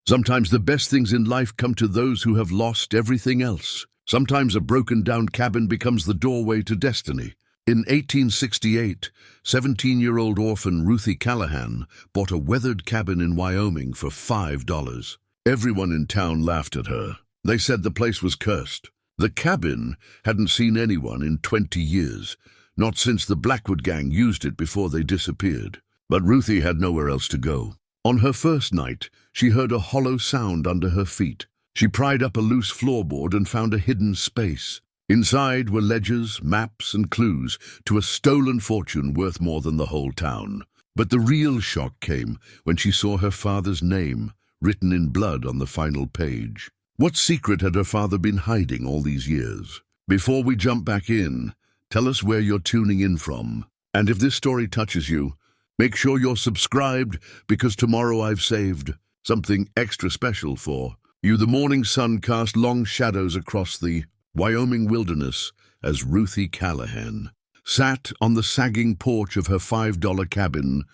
Sometimes the best things in life come to those who have lost everything else. Sometimes a broken-down cabin becomes the doorway to destiny. In 1868, 17-year-old orphan Ruthie Callahan bought a weathered cabin in Wyoming for $5. Everyone in town laughed at her. They said the place was cursed. The cabin hadn't seen anyone in 20 years, not since the Blackwood Gang used it before they disappeared. But Ruthie had nowhere else to go. On her first night, she heard a hollow sound under her feet. She pried up a loose floorboard and found a hidden space. Inside were ledgers, maps, and clues to a stolen fortune worth more than the whole town. But the real shock came when she saw her father's name written in blood on the final page. What secret had her father been hiding all these years? Before we jump back in, tell us where you're tuning in from. And if this story touches you, make sure you're subscribed, because tomorrow I've saved something extra special for you. The morning sun cast long shadows across the Wyoming wilderness as Ruthie Callahan sat on the sagging porch of her $5 cabin,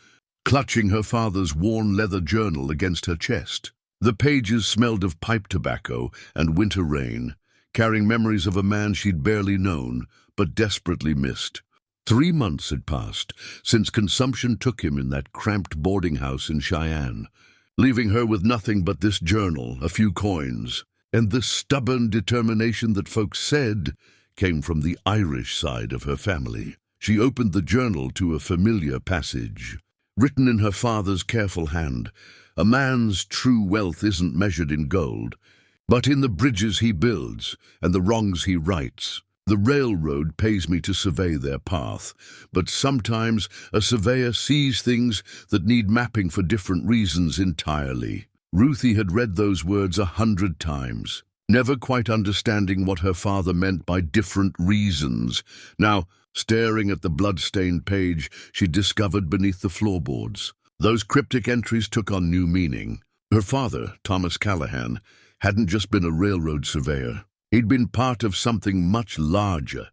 clutching her father's worn leather journal against her chest. The pages smelled of pipe tobacco and winter rain, carrying memories of a man she'd barely known but desperately missed. 3 months had passed since consumption took him in that cramped boarding house in Cheyenne, leaving her with nothing but this journal, a few coins, and the stubborn determination that folks said came from the Irish side of her family. She opened the journal to a familiar passage, written in her father's careful hand. A man's true wealth isn't measured in gold, but in the bridges he builds and the wrongs he rights. The railroad pays me to survey their path, but sometimes a surveyor sees things that need mapping for different reasons entirely. Ruthie had read those words 100 times, never quite understanding what her father meant by different reasons. Now, staring at the blood-stained page she discovered beneath the floorboards, those cryptic entries took on new meaning. Her father, Thomas Callahan, hadn't just been a railroad surveyor. He'd been part of something much larger,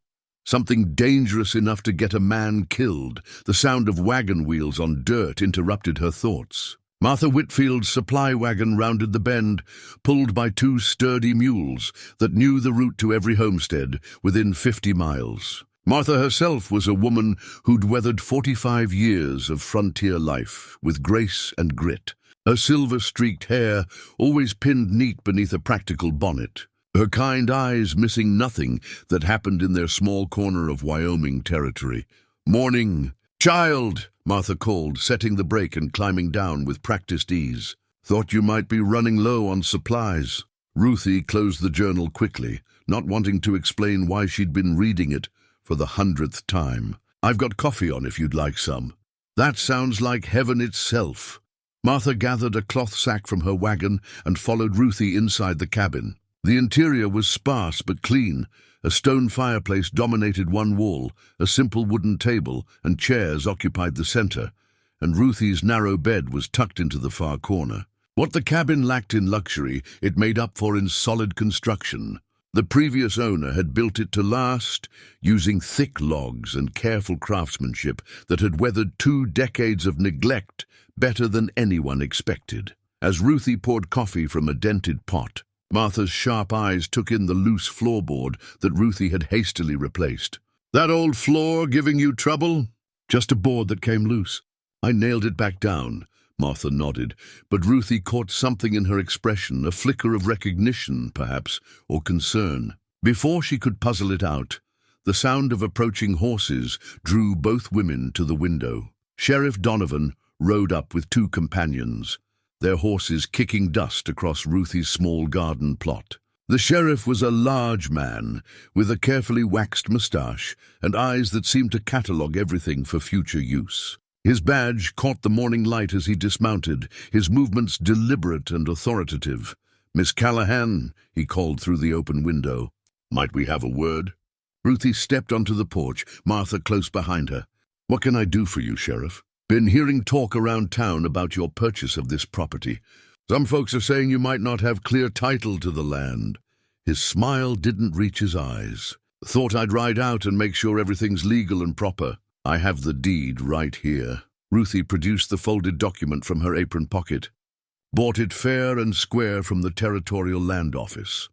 something dangerous enough to get a man killed. The sound of wagon wheels on dirt interrupted her thoughts. Martha Whitfield's supply wagon rounded the bend, pulled by 2 sturdy mules that knew the route to every homestead within 50 miles. Martha herself was a woman who'd weathered 45 years of frontier life with grace and grit, her silver-streaked hair always pinned neat beneath a practical bonnet, her kind eyes missing nothing that happened in their small corner of Wyoming territory. "Morning, child," Martha called, setting the brake and climbing down with practiced ease. "Thought you might be running low on supplies." Ruthie closed the journal quickly, not wanting to explain why she'd been reading it for the 100th time. "I've got coffee on if you'd like some." "That sounds like heaven itself." Martha gathered a cloth sack from her wagon and followed Ruthie inside the cabin. The interior was sparse but clean. A stone fireplace dominated one wall, a simple wooden table and chairs occupied the center, and Ruthie's narrow bed was tucked into the far corner. What the cabin lacked in luxury, it made up for in solid construction. The previous owner had built it to last, using thick logs and careful craftsmanship that had weathered 2 decades of neglect better than anyone expected. As Ruthie poured coffee from a dented pot, Martha's sharp eyes took in the loose floorboard that Ruthie had hastily replaced. "That old floor giving you trouble?" "Just a board that came loose. I nailed it back down," Martha nodded, but Ruthie caught something in her expression, a flicker of recognition, perhaps, or concern. Before she could puzzle it out, the sound of approaching horses drew both women to the window. Sheriff Donovan rode up with 2 companions, their horses kicking dust across Ruthie's small garden plot. The sheriff was a large man, with a carefully waxed mustache and eyes that seemed to catalogue everything for future use. His badge caught the morning light as he dismounted, his movements deliberate and authoritative. "Miss Callahan," he called through the open window. "Might we have a word?" Ruthie stepped onto the porch, Martha close behind her. "What can I do for you, Sheriff?" "Been hearing talk around town about your purchase of this property. Some folks are saying you might not have clear title to the land." His smile didn't reach his eyes. "Thought I'd ride out and make sure everything's legal and proper. I have the deed right here." Ruthie produced the folded document from her apron pocket. bought it fair and square from the Territorial Land Office.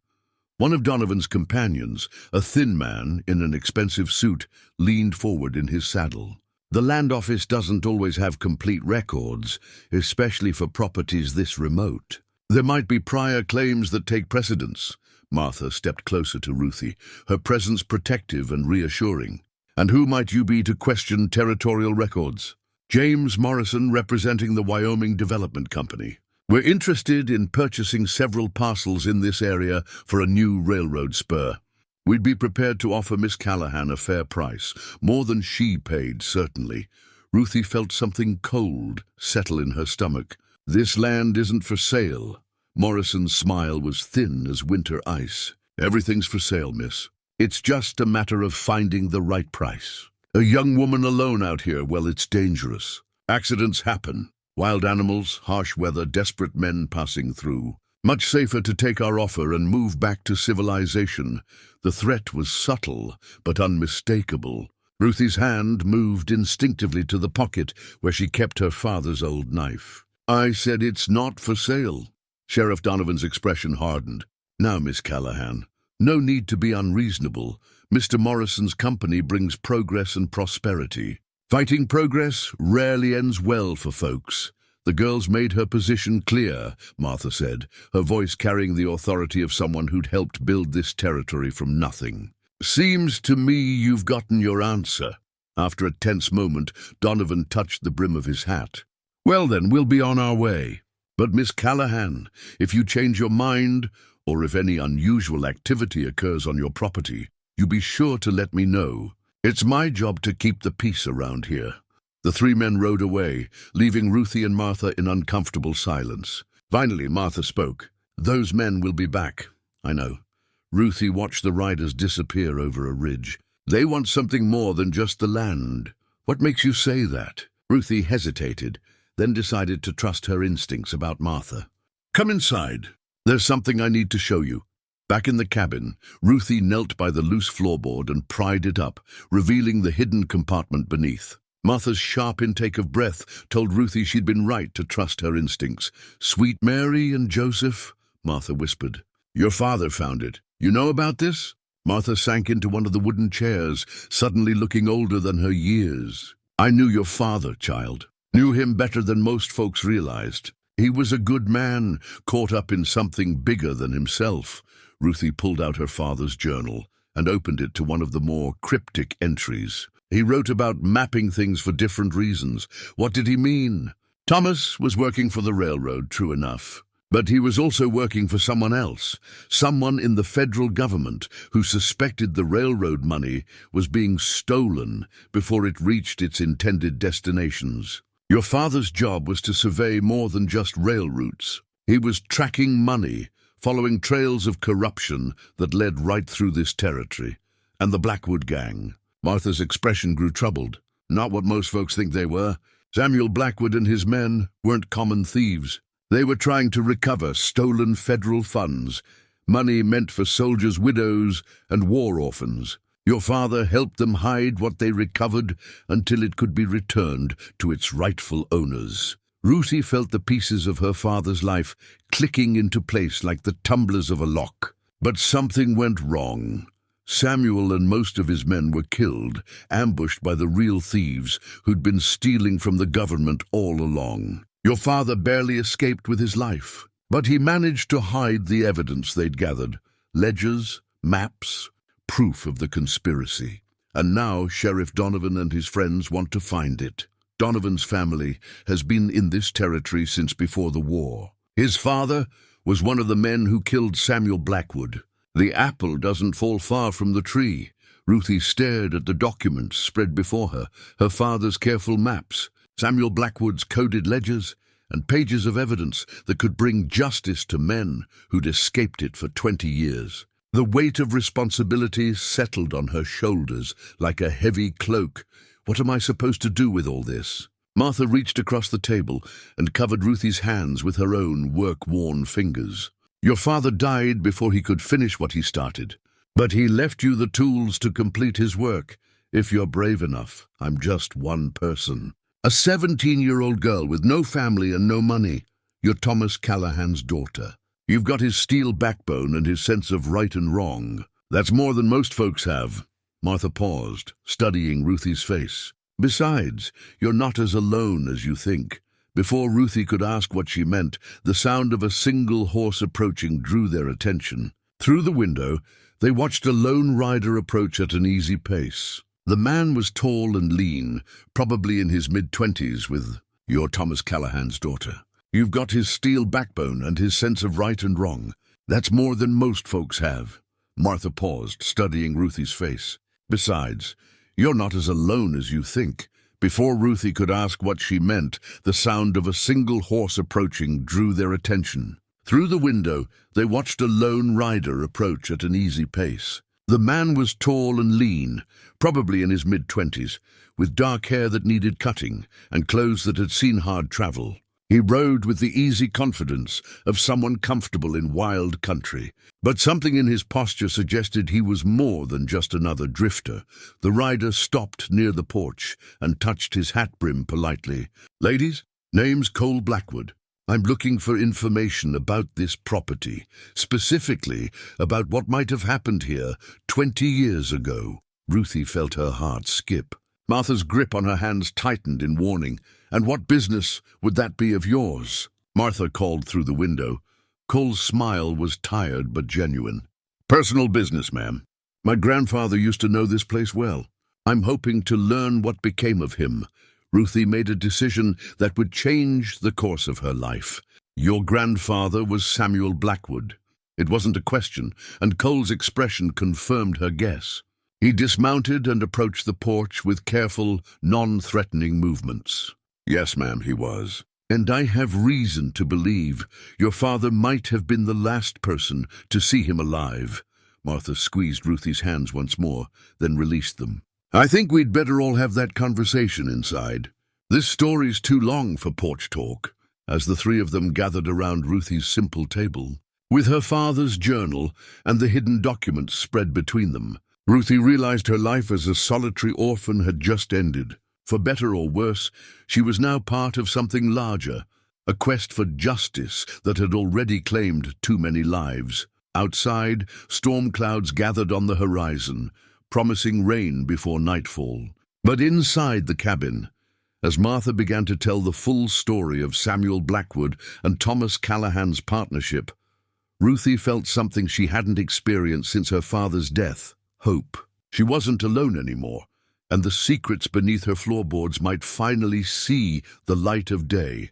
One of Donovan's companions, a thin man in an expensive suit, leaned forward in his saddle. The land office doesn't always have complete records, especially for properties this remote. There might be prior claims that take precedence. Martha stepped closer to Ruthie, her presence protective and reassuring. And who might you be to question territorial records? James Morrison, representing the Wyoming Development Company. We're interested in purchasing several parcels in this area for a new railroad spur. We'd be prepared to offer Miss Callahan a fair price, more than she paid, certainly. Ruthie felt something cold settle in her stomach. This land isn't for sale. Morrison's smile was thin as winter ice. Everything's for sale, miss. It's just a matter of finding the right price. A young woman alone out here, well, it's dangerous. Accidents happen. Wild animals, harsh weather, desperate men passing through. Much safer to take our offer and move back to civilization. The threat was subtle, but unmistakable. Ruthie's hand moved instinctively to the pocket where she kept her father's old knife. I said it's not for sale. Sheriff Donovan's expression hardened. Now, Miss Callahan, no need to be unreasonable. Mr. Morrison's company brings progress and prosperity. Fighting progress rarely ends well for folks. The girl's made her position clear, Martha said, her voice carrying the authority of someone who'd helped build this territory from nothing. Seems to me you've gotten your answer. After a tense moment, Donovan touched the brim of his hat. Well then, we'll be on our way. But Miss Callahan, if you change your mind, or if any unusual activity occurs on your property, you be sure to let me know. It's my job to keep the peace around here. The three men rode away, leaving Ruthie and Martha in uncomfortable silence. Finally, Martha spoke. Those men will be back. I know. Ruthie watched the riders disappear over a ridge. They want something more than just the land. What makes you say that? Ruthie hesitated, then decided to trust her instincts about Martha. Come inside. There's something I need to show you. Back in the cabin, Ruthie knelt by the loose floorboard and pried it up, revealing the hidden compartment beneath. Martha's sharp intake of breath told Ruthie she'd been right to trust her instincts. Sweet Mary and Joseph, Martha whispered. Your father found it. You know about this? Martha sank into one of the wooden chairs, suddenly looking older than her years. I knew your father, child. Knew him better than most folks realized. He was a good man, caught up in something bigger than himself. Ruthie pulled out her father's journal and opened it to one of the more cryptic entries. He wrote about mapping things for different reasons. What did he mean? Thomas was working for the railroad, true enough. But he was also working for someone else, someone in the federal government who suspected the railroad money was being stolen before it reached its intended destinations. Your father's job was to survey more than just rail routes. He was tracking money, following trails of corruption that led right through this territory. And the Blackwood Gang. Martha's expression grew troubled. Not what most folks think they were. Samuel Blackwood and his men weren't common thieves. They were trying to recover stolen federal funds, money meant for soldiers' widows and war orphans. Your father helped them hide what they recovered until it could be returned to its rightful owners. Ruthie felt the pieces of her father's life clicking into place like the tumblers of a lock. But something went wrong. Samuel and most of his men were killed, ambushed by the real thieves who'd been stealing from the government all along. Your father barely escaped with his life, but he managed to hide the evidence they'd gathered. Ledgers, maps, proof of the conspiracy. And now Sheriff Donovan and his friends want to find it. Donovan's family has been in this territory since before the war. His father was one of the men who killed Samuel Blackwood. The apple doesn't fall far from the tree. Ruthie stared at the documents spread before her, her father's careful maps, Samuel Blackwood's coded ledgers, and pages of evidence that could bring justice to men who'd escaped it for 20 years. The weight of responsibility settled on her shoulders like a heavy cloak. What am I supposed to do with all this? Martha reached across the table and covered Ruthie's hands with her own work-worn fingers. Your father died before he could finish what he started, but he left you the tools to complete his work. If you're brave enough, I'm just one person. A 17-year-old girl with no family and no money. You're Thomas Callahan's daughter. You've got his steel backbone and his sense of right and wrong. That's more than most folks have." Martha paused, studying Ruthie's face. "Besides, you're not as alone as you think." Before Ruthie could ask what she meant, the sound of a single horse approaching drew their attention. Through the window, they watched a lone rider approach at an easy pace. The man was tall and lean, probably in his mid-20s, with "You're Thomas Callahan's daughter. You've got his steel backbone and his sense of right and wrong. That's more than most folks have." Martha paused, studying Ruthie's face. "Besides, you're not as alone as you think." Before Ruthie could ask what she meant, the sound of a single horse approaching drew their attention. Through the window, they watched a lone rider approach at an easy pace. The man was tall and lean, probably in his mid-20s, with dark hair that needed cutting and clothes that had seen hard travel. He rode with the easy confidence of someone comfortable in wild country. But something in his posture suggested he was more than just another drifter. The rider stopped near the porch and touched his hat brim politely. "Ladies, name's Cole Blackwood. I'm looking for information about this property, specifically about what might have happened here 20 years ago." Ruthie felt her heart skip. Martha's grip on her hands tightened in warning. "And what business would that be of yours?" Martha called through the window. Cole's smile was tired but genuine. "Personal business, ma'am. My grandfather used to know this place well. I'm hoping to learn what became of him." Ruthie made a decision that would change the course of her life. "Your grandfather was Samuel Blackwood." It wasn't a question, and Cole's expression confirmed her guess. He dismounted and approached the porch with careful, non-threatening movements. "Yes, ma'am, he was. And I have reason to believe your father might have been the last person to see him alive." Martha squeezed Ruthie's hands once more, then released them. "I think we'd better all have that conversation inside. This story's too long for porch talk." As the three of them gathered around Ruthie's simple table, with her father's journal and the hidden documents spread between them, Ruthie realized her life as a solitary orphan had just ended. For better or worse, she was now part of something larger, a quest for justice that had already claimed too many lives. Outside, storm clouds gathered on the horizon, promising rain before nightfall. But inside the cabin, as Martha began to tell the full story of Samuel Blackwood and Thomas Callahan's partnership, Ruthie felt something she hadn't experienced since her father's death: hope. She wasn't alone anymore, and the secrets beneath her floorboards might finally see the light of day.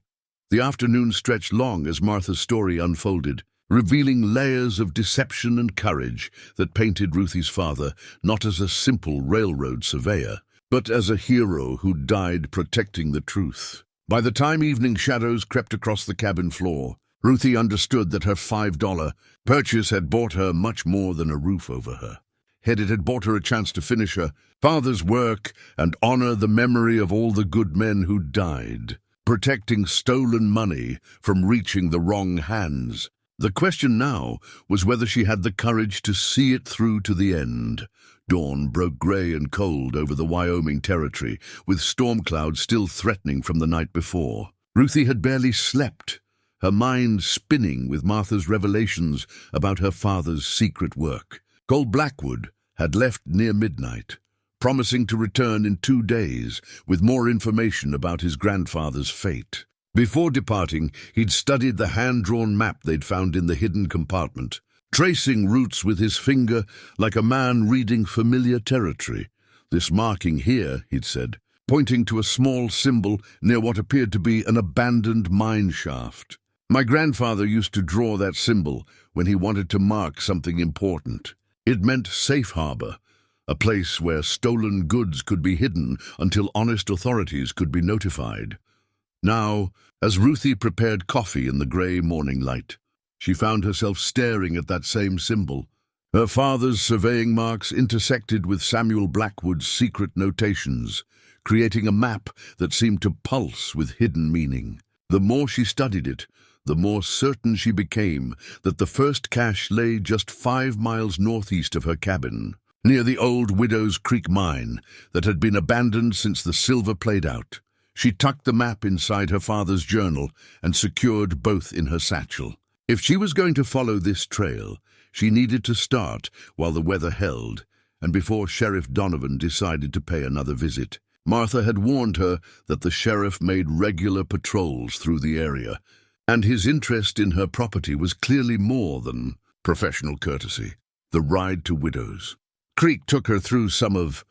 The afternoon stretched long as Martha's story unfolded, revealing layers of deception and courage that painted Ruthie's father not as a simple railroad surveyor, but as a hero who died protecting the truth. By the time evening shadows crept across the cabin floor, Ruthie understood that her $5 purchase had bought her much more than a roof over her. It had bought her a chance to finish her father's work and honor the memory of all the good men who died, protecting stolen money from reaching the wrong hands. The question now was whether she had the courage to see it through to the end. Dawn broke gray and cold over the Wyoming territory, with storm clouds still threatening from the night before. Ruthie had barely slept, her mind spinning with Martha's revelations about her father's secret work. Cole Blackwood had left near midnight, promising to return in 2 days with more information about his grandfather's fate. Before departing, he'd studied the hand-drawn map they'd found in the hidden compartment, tracing routes with his finger like a man reading familiar territory. "This marking here," he'd said, pointing to a small symbol near what appeared to be an abandoned mine shaft. "My grandfather used to draw that symbol when he wanted to mark something important. It meant safe harbor, a place where stolen goods could be hidden until honest authorities could be notified." Now, as Ruthie prepared coffee in the gray morning light, she found herself staring at that same symbol. Her father's surveying marks intersected with Samuel Blackwood's secret notations, creating a map that seemed to pulse with hidden meaning. The more she studied it, the more certain she became that the first cache lay just 5 miles northeast of her cabin, near the old Widow's Creek mine that had been abandoned since the silver played out. She tucked the map inside her father's journal and secured both in her satchel. If she was going to follow this trail, she needed to start while the weather held, and before Sheriff Donovan decided to pay another visit. Martha had warned her that the sheriff made regular patrols through the area, and his interest in her property was clearly more than professional courtesy. The ride to Widows Creek took her through some of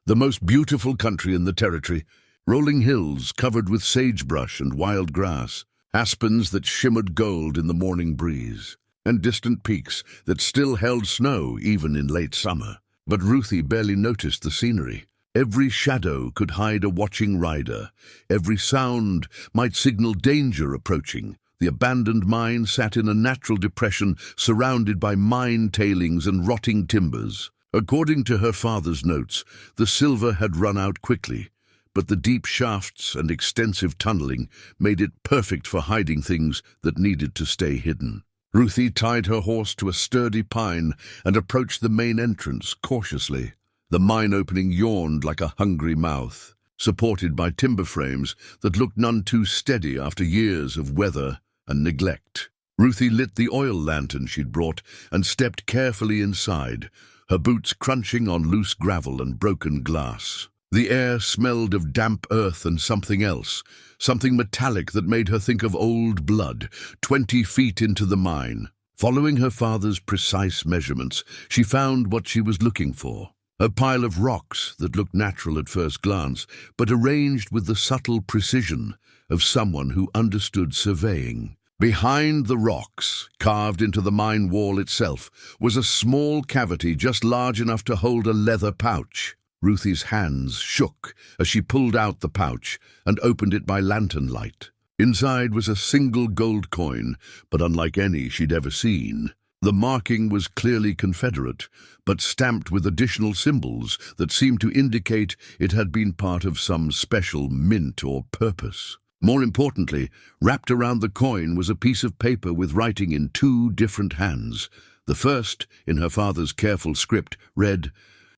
the most beautiful country in the territory, rolling hills covered with sagebrush and wild grass, aspens that shimmered gold in the morning breeze, and distant peaks that still held snow even in late summer. But Ruthie barely noticed the scenery. Every shadow could hide a watching rider. Every sound might signal danger approaching. The abandoned mine sat in a natural depression surrounded by mine tailings and rotting timbers. According to her father's notes, the silver had run out quickly, but the deep shafts and extensive tunneling made it perfect for hiding things that needed to stay hidden. Ruthie tied her horse to a sturdy pine and approached the main entrance cautiously. The mine opening yawned like a hungry mouth, supported by timber frames that looked none too steady after years of weather and neglect. Ruthie lit the oil lantern she'd brought and stepped carefully inside, her boots crunching on loose gravel and broken glass. The air smelled of damp earth and something else, something metallic that made her think of old blood, 20 feet into the mine. Following her father's precise measurements, she found what she was looking for. A pile of rocks that looked natural at first glance, but arranged with the subtle precision of someone who understood surveying. Behind the rocks, carved into the mine wall itself, was a small cavity just large enough to hold a leather pouch. Ruthie's hands shook as she pulled out the pouch and opened it by lantern light. Inside was a single gold coin, but unlike any she'd ever seen. The marking was clearly Confederate, but stamped with additional symbols that seemed to indicate it had been part of some special mint or purpose. More importantly, wrapped around the coin was a piece of paper with writing in 2 different hands. The first, in her father's careful script, read,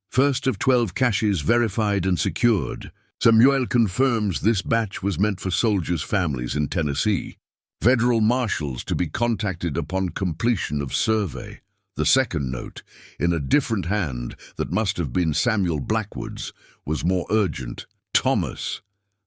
"First of 12 caches verified and secured. Samuel confirms this batch was meant for soldiers' families in Tennessee. Federal marshals to be contacted upon completion of survey." The second note, in a different hand that must have been Samuel Blackwood's, was more urgent. "Thomas,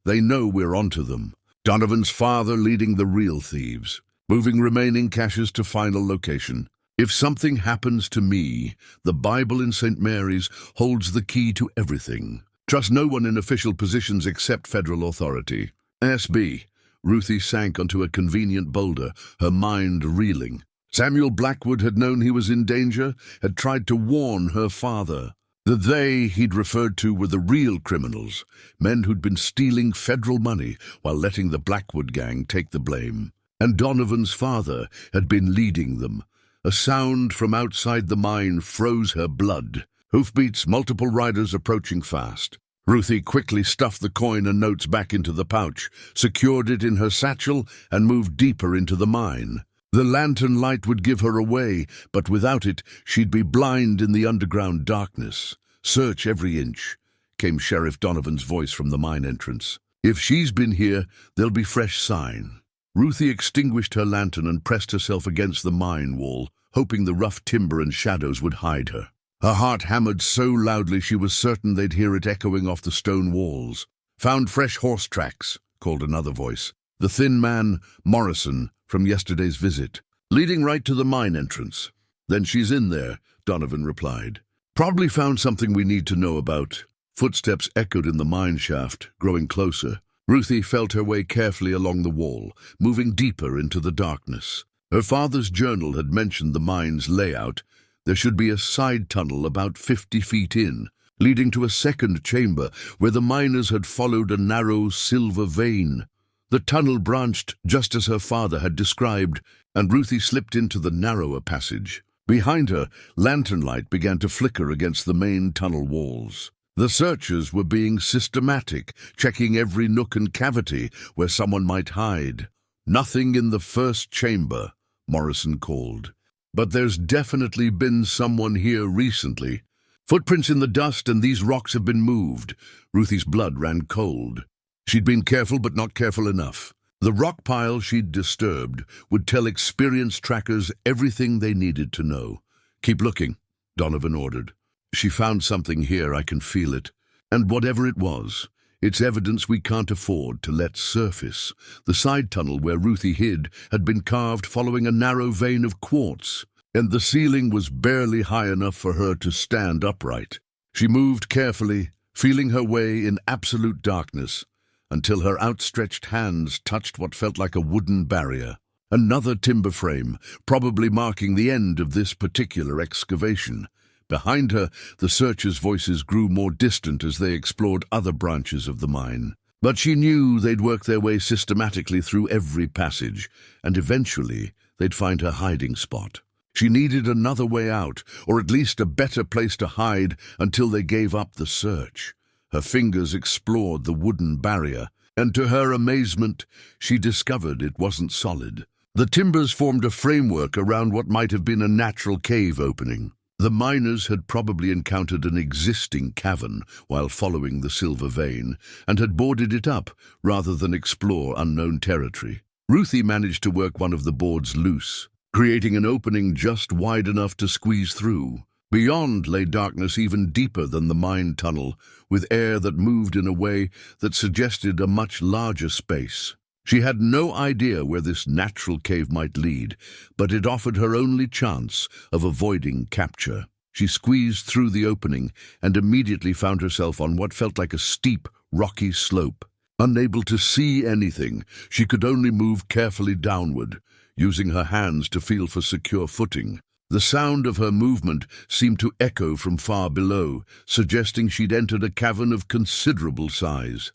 they know we're onto them. Donovan's father leading the real thieves. Moving remaining caches to final location. If something happens to me, the Bible in St. Mary's holds the key to everything. Trust no one in official positions except federal authority. S.B." Ruthie sank onto a convenient boulder, her mind reeling. Samuel Blackwood had known he was in danger, had tried to warn her father. The they he'd referred to were the real criminals, men who'd been stealing federal money while letting the Blackwood Gang take the blame. And Donovan's father had been leading them. A sound from outside the mine froze her blood. Hoofbeats, multiple riders approaching fast. Ruthie quickly stuffed the coin and notes back into the pouch, secured it in her satchel, and moved deeper into the mine. The lantern light would give her away, but without it, she'd be blind in the underground darkness. "Search every inch," came Sheriff Donovan's voice from the mine entrance. "If she's been here, there'll be fresh sign." Ruthie extinguished her lantern and pressed herself against the mine wall, hoping the rough timber and shadows would hide her. Her heart hammered so loudly she was certain they'd hear it echoing off the stone walls. "Found fresh horse tracks," called another voice. The thin man, Morrison, from yesterday's visit. "Leading right to the mine entrance." "Then she's in there," Donovan replied. "Probably found something we need to know about." Footsteps echoed in the mine shaft, growing closer. Ruthie felt her way carefully along the wall, moving deeper into the darkness. Her father's journal had mentioned the mine's layout. There should be a side tunnel about 50 feet in, leading to a second chamber where the miners had followed a narrow silver vein. The tunnel branched just as her father had described, and Ruthie slipped into the narrower passage. Behind her, lantern light began to flicker against the main tunnel walls. The searchers were being systematic, checking every nook and cavity where someone might hide. "Nothing in the first chamber," Morrison called. "But there's definitely been someone here recently. Footprints in the dust, and these rocks have been moved." Ruthie's blood ran cold. She'd been careful but not careful enough. The rock pile she'd disturbed would tell experienced trackers everything they needed to know. "Keep looking," Donovan ordered. "She found something here, I can feel it. And whatever it was, it's evidence we can't afford to let surface." The side tunnel where Ruthie hid had been carved following a narrow vein of quartz, and the ceiling was barely high enough for her to stand upright. She moved carefully, feeling her way in absolute darkness, until her outstretched hands touched what felt like a wooden barrier. Another timber frame, probably marking the end of this particular excavation. Behind her, the searchers' voices grew more distant as they explored other branches of the mine. But she knew they'd work their way systematically through every passage, and eventually they'd find her hiding spot. She needed another way out, or at least a better place to hide until they gave up the search. Her fingers explored the wooden barrier, and to her amazement, she discovered it wasn't solid. The timbers formed a framework around what might have been a natural cave opening. The miners had probably encountered an existing cavern while following the silver vein, and had boarded it up rather than explore unknown territory. Ruthie managed to work one of the boards loose, creating an opening just wide enough to squeeze through. Beyond lay darkness even deeper than the mine tunnel, with air that moved in a way that suggested a much larger space. She had no idea where this natural cave might lead, but it offered her only chance of avoiding capture. She squeezed through the opening and immediately found herself on what felt like a steep, rocky slope. Unable to see anything, she could only move carefully downward, using her hands to feel for secure footing. The sound of her movement seemed to echo from far below, suggesting she'd entered a cavern of considerable size.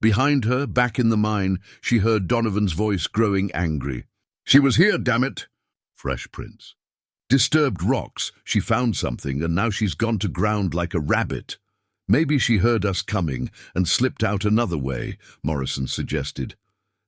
Behind her, back in the mine, she heard Donovan's voice growing angry. "She was here, damn it!" Fresh prints. "Disturbed rocks. She found something, and now she's gone to ground like a rabbit." "Maybe she heard us coming and slipped out another way," Morrison suggested.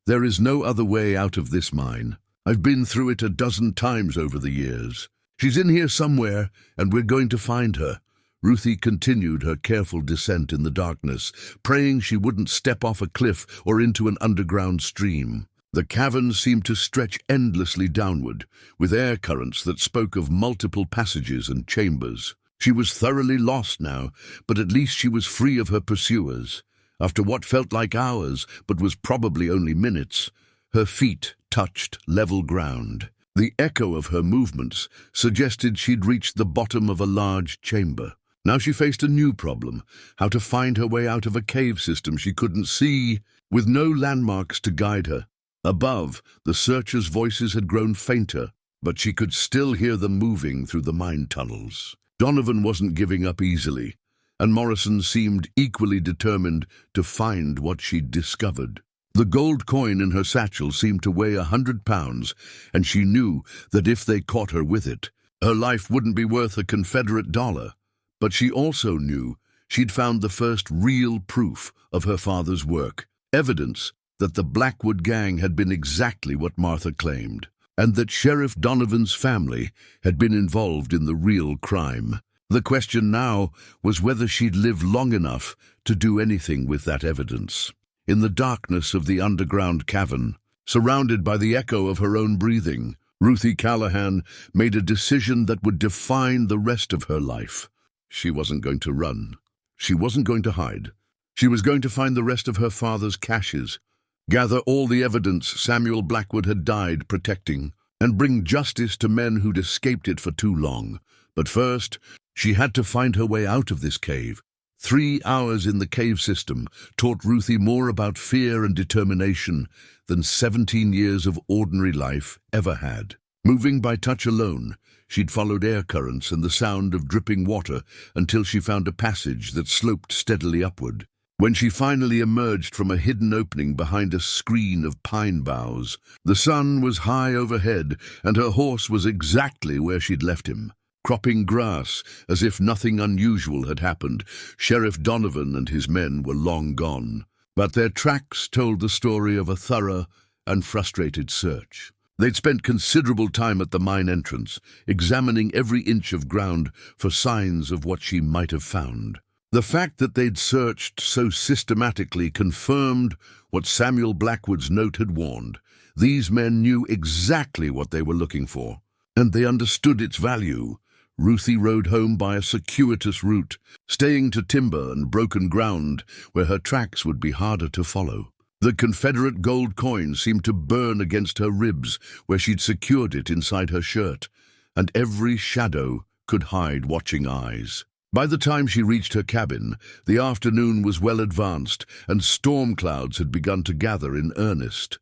"There is no other way out of this mine. I've been through it a dozen times over the years. She's in here somewhere, and we're going to find her." Ruthie continued her careful descent in the darkness, praying she wouldn't step off a cliff or into an underground stream. The cavern seemed to stretch endlessly downward, with air currents that spoke of multiple passages and chambers. She was thoroughly lost now, but at least she was free of her pursuers. After what felt like hours, but was probably only minutes, her feet touched level ground. The echo of her movements suggested she'd reached the bottom of a large chamber. Now she faced a new problem: how to find her way out of a cave system she couldn't see, with no landmarks to guide her. Above, the searchers' voices had grown fainter, but she could still hear them moving through the mine tunnels. Donovan wasn't giving up easily, and Morrison seemed equally determined to find what she'd discovered. The gold coin in her satchel seemed to weigh 100 pounds, and she knew that if they caught her with it, her life wouldn't be worth a Confederate dollar. But she also knew she'd found the first real proof of her father's work, evidence that the Blackwood Gang had been exactly what Martha claimed, and that Sheriff Donovan's family had been involved in the real crime. The question now was whether she'd live long enough to do anything with that evidence. In the darkness of the underground cavern, surrounded by the echo of her own breathing, Ruthie Callahan made a decision that would define the rest of her life. She wasn't going to run. She wasn't going to hide. She was going to find the rest of her father's caches, gather all the evidence Samuel Blackwood had died protecting, and bring justice to men who'd escaped it for too long. But first, she had to find her way out of this cave. 3 hours in the cave system taught Ruthie more about fear and determination than 17 years of ordinary life ever had. Moving by touch alone, she'd followed air currents and the sound of dripping water until she found a passage that sloped steadily upward. When she finally emerged from a hidden opening behind a screen of pine boughs, the sun was high overhead and her horse was exactly where she'd left him, cropping grass as if nothing unusual had happened. Sheriff Donovan and his men were long gone, but their tracks told the story of a thorough and frustrated search. They'd spent considerable time at the mine entrance, examining every inch of ground for signs of what she might have found. The fact that they'd searched so systematically confirmed what Samuel Blackwood's note had warned. These men knew exactly what they were looking for, and they understood its value. Ruthie rode home by a circuitous route, staying to timber and broken ground where her tracks would be harder to follow. The Confederate gold coin seemed to burn against her ribs where she'd secured it inside her shirt, and every shadow could hide watching eyes. By the time she reached her cabin, the afternoon was well advanced, and storm clouds had begun to gather in earnest.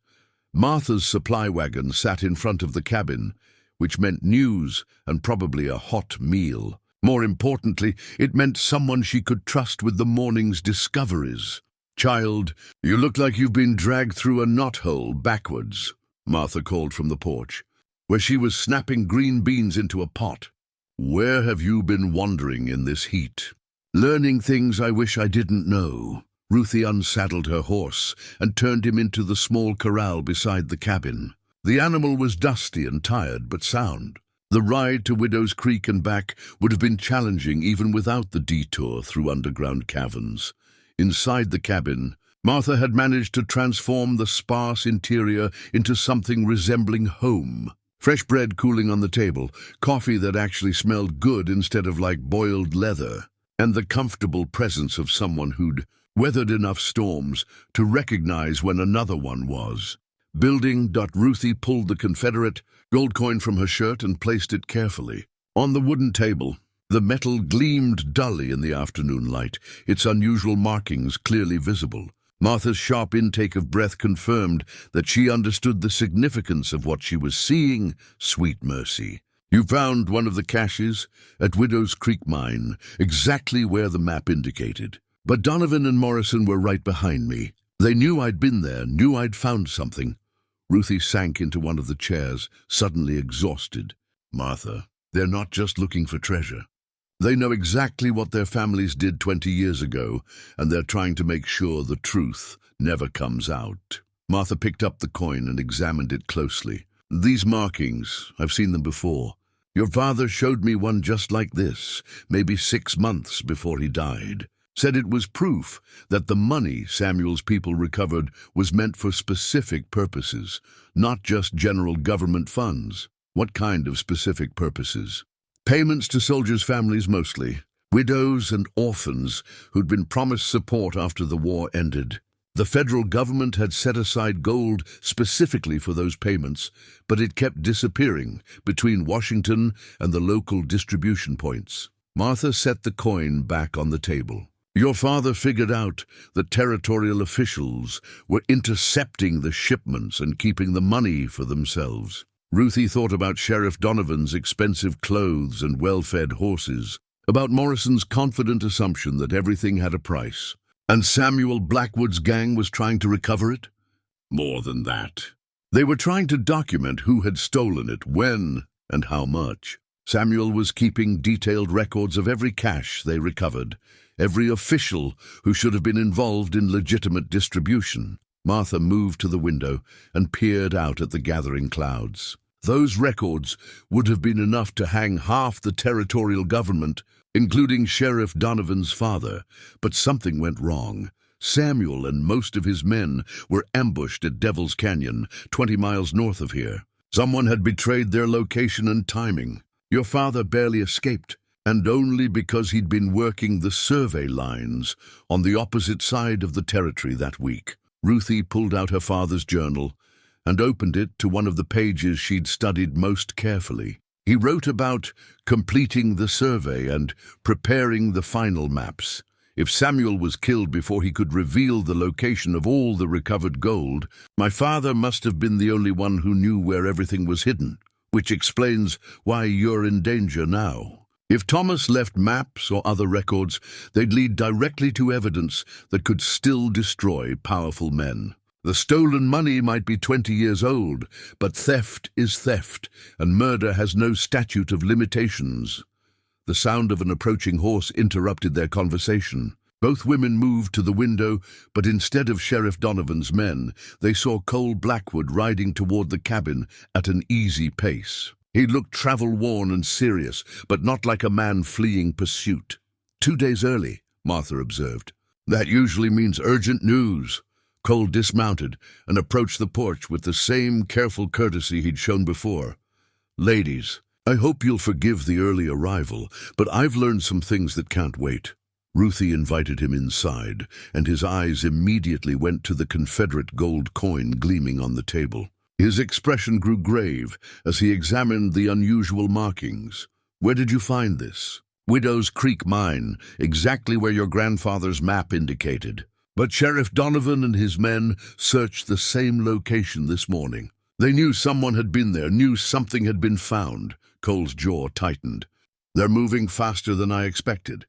Martha's supply wagon sat in front of the cabin, which meant news and probably a hot meal. More importantly, it meant someone she could trust with the morning's discoveries. "Child, you look like you've been dragged through a knothole backwards," Martha called from the porch, where she was snapping green beans into a pot. "Where have you been wandering in this heat?" "Learning things I wish I didn't know." Ruthie unsaddled her horse and turned him into the small corral beside the cabin. The animal was dusty and tired, but sound. The ride to Widow's Creek and back would have been challenging even without the detour through underground caverns. Inside the cabin, Martha had managed to transform the sparse interior into something resembling home. Fresh bread cooling on the table, coffee that actually smelled good instead of like boiled leather, and the comfortable presence of someone who'd weathered enough storms to recognize when another one was. Ruthie pulled the Confederate gold coin from her shirt and placed it carefully. On the wooden table, the metal gleamed dully in the afternoon light, its unusual markings clearly visible. Martha's sharp intake of breath confirmed that she understood the significance of what she was seeing. "Sweet mercy. You found one of the caches at Widow's Creek mine, exactly where the map indicated. But Donovan and Morrison were right behind me. They knew I'd been there, knew I'd found something." Ruthie sank into one of the chairs, suddenly exhausted. "Martha, they're not just looking for treasure. They know exactly what their families did 20 years ago, and they're trying to make sure the truth never comes out." Martha picked up the coin and examined it closely. "These markings, I've seen them before. Your father showed me one just like this, maybe 6 months before he died. Said it was proof that the money Samuel's people recovered was meant for specific purposes, not just general government funds." "What kind of specific purposes?" "Payments to soldiers' families mostly, widows and orphans who'd been promised support after the war ended. The federal government had set aside gold specifically for those payments, but it kept disappearing between Washington and the local distribution points." Martha set the coin back on the table. "Your father figured out that territorial officials were intercepting the shipments and keeping the money for themselves." Ruthie thought about Sheriff Donovan's expensive clothes and well-fed horses, about Morrison's confident assumption that everything had a price. And Samuel Blackwood's gang was trying to recover it? More than that. They were trying to document who had stolen it, when, and how much. Samuel was keeping detailed records of every cache they recovered, every official who should have been involved in legitimate distribution. Martha moved to the window and peered out at the gathering clouds. Those records would have been enough to hang half the territorial government, including Sheriff Donovan's father, but something went wrong. Samuel and most of his men were ambushed at Devil's Canyon, 20 miles north of here. Someone had betrayed their location and timing. Your father barely escaped, and only because he'd been working the survey lines on the opposite side of the territory that week. Ruthie pulled out her father's journal and opened it to one of the pages she'd studied most carefully. He wrote about completing the survey and preparing the final maps. If Samuel was killed before he could reveal the location of all the recovered gold, my father must have been the only one who knew where everything was hidden, which explains why you're in danger now. If Thomas left maps or other records, they'd lead directly to evidence that could still destroy powerful men. The stolen money might be 20 years old, but theft is theft, and murder has no statute of limitations. The sound of an approaching horse interrupted their conversation. Both women moved to the window, but instead of Sheriff Donovan's men, they saw Cole Blackwood riding toward the cabin at an easy pace. He looked travel-worn and serious, but not like a man fleeing pursuit. 2 days early, Martha observed. That usually means urgent news. Cole dismounted and approached the porch with the same careful courtesy he'd shown before. Ladies, I hope you'll forgive the early arrival, but I've learned some things that can't wait. Ruthie invited him inside, and his eyes immediately went to the Confederate gold coin gleaming on the table. His expression grew grave as he examined the unusual markings. Where did you find this? Widow's Creek Mine, exactly where your grandfather's map indicated. But Sheriff Donovan and his men searched the same location this morning. They knew someone had been there, knew something had been found. Cole's jaw tightened. They're moving faster than I expected.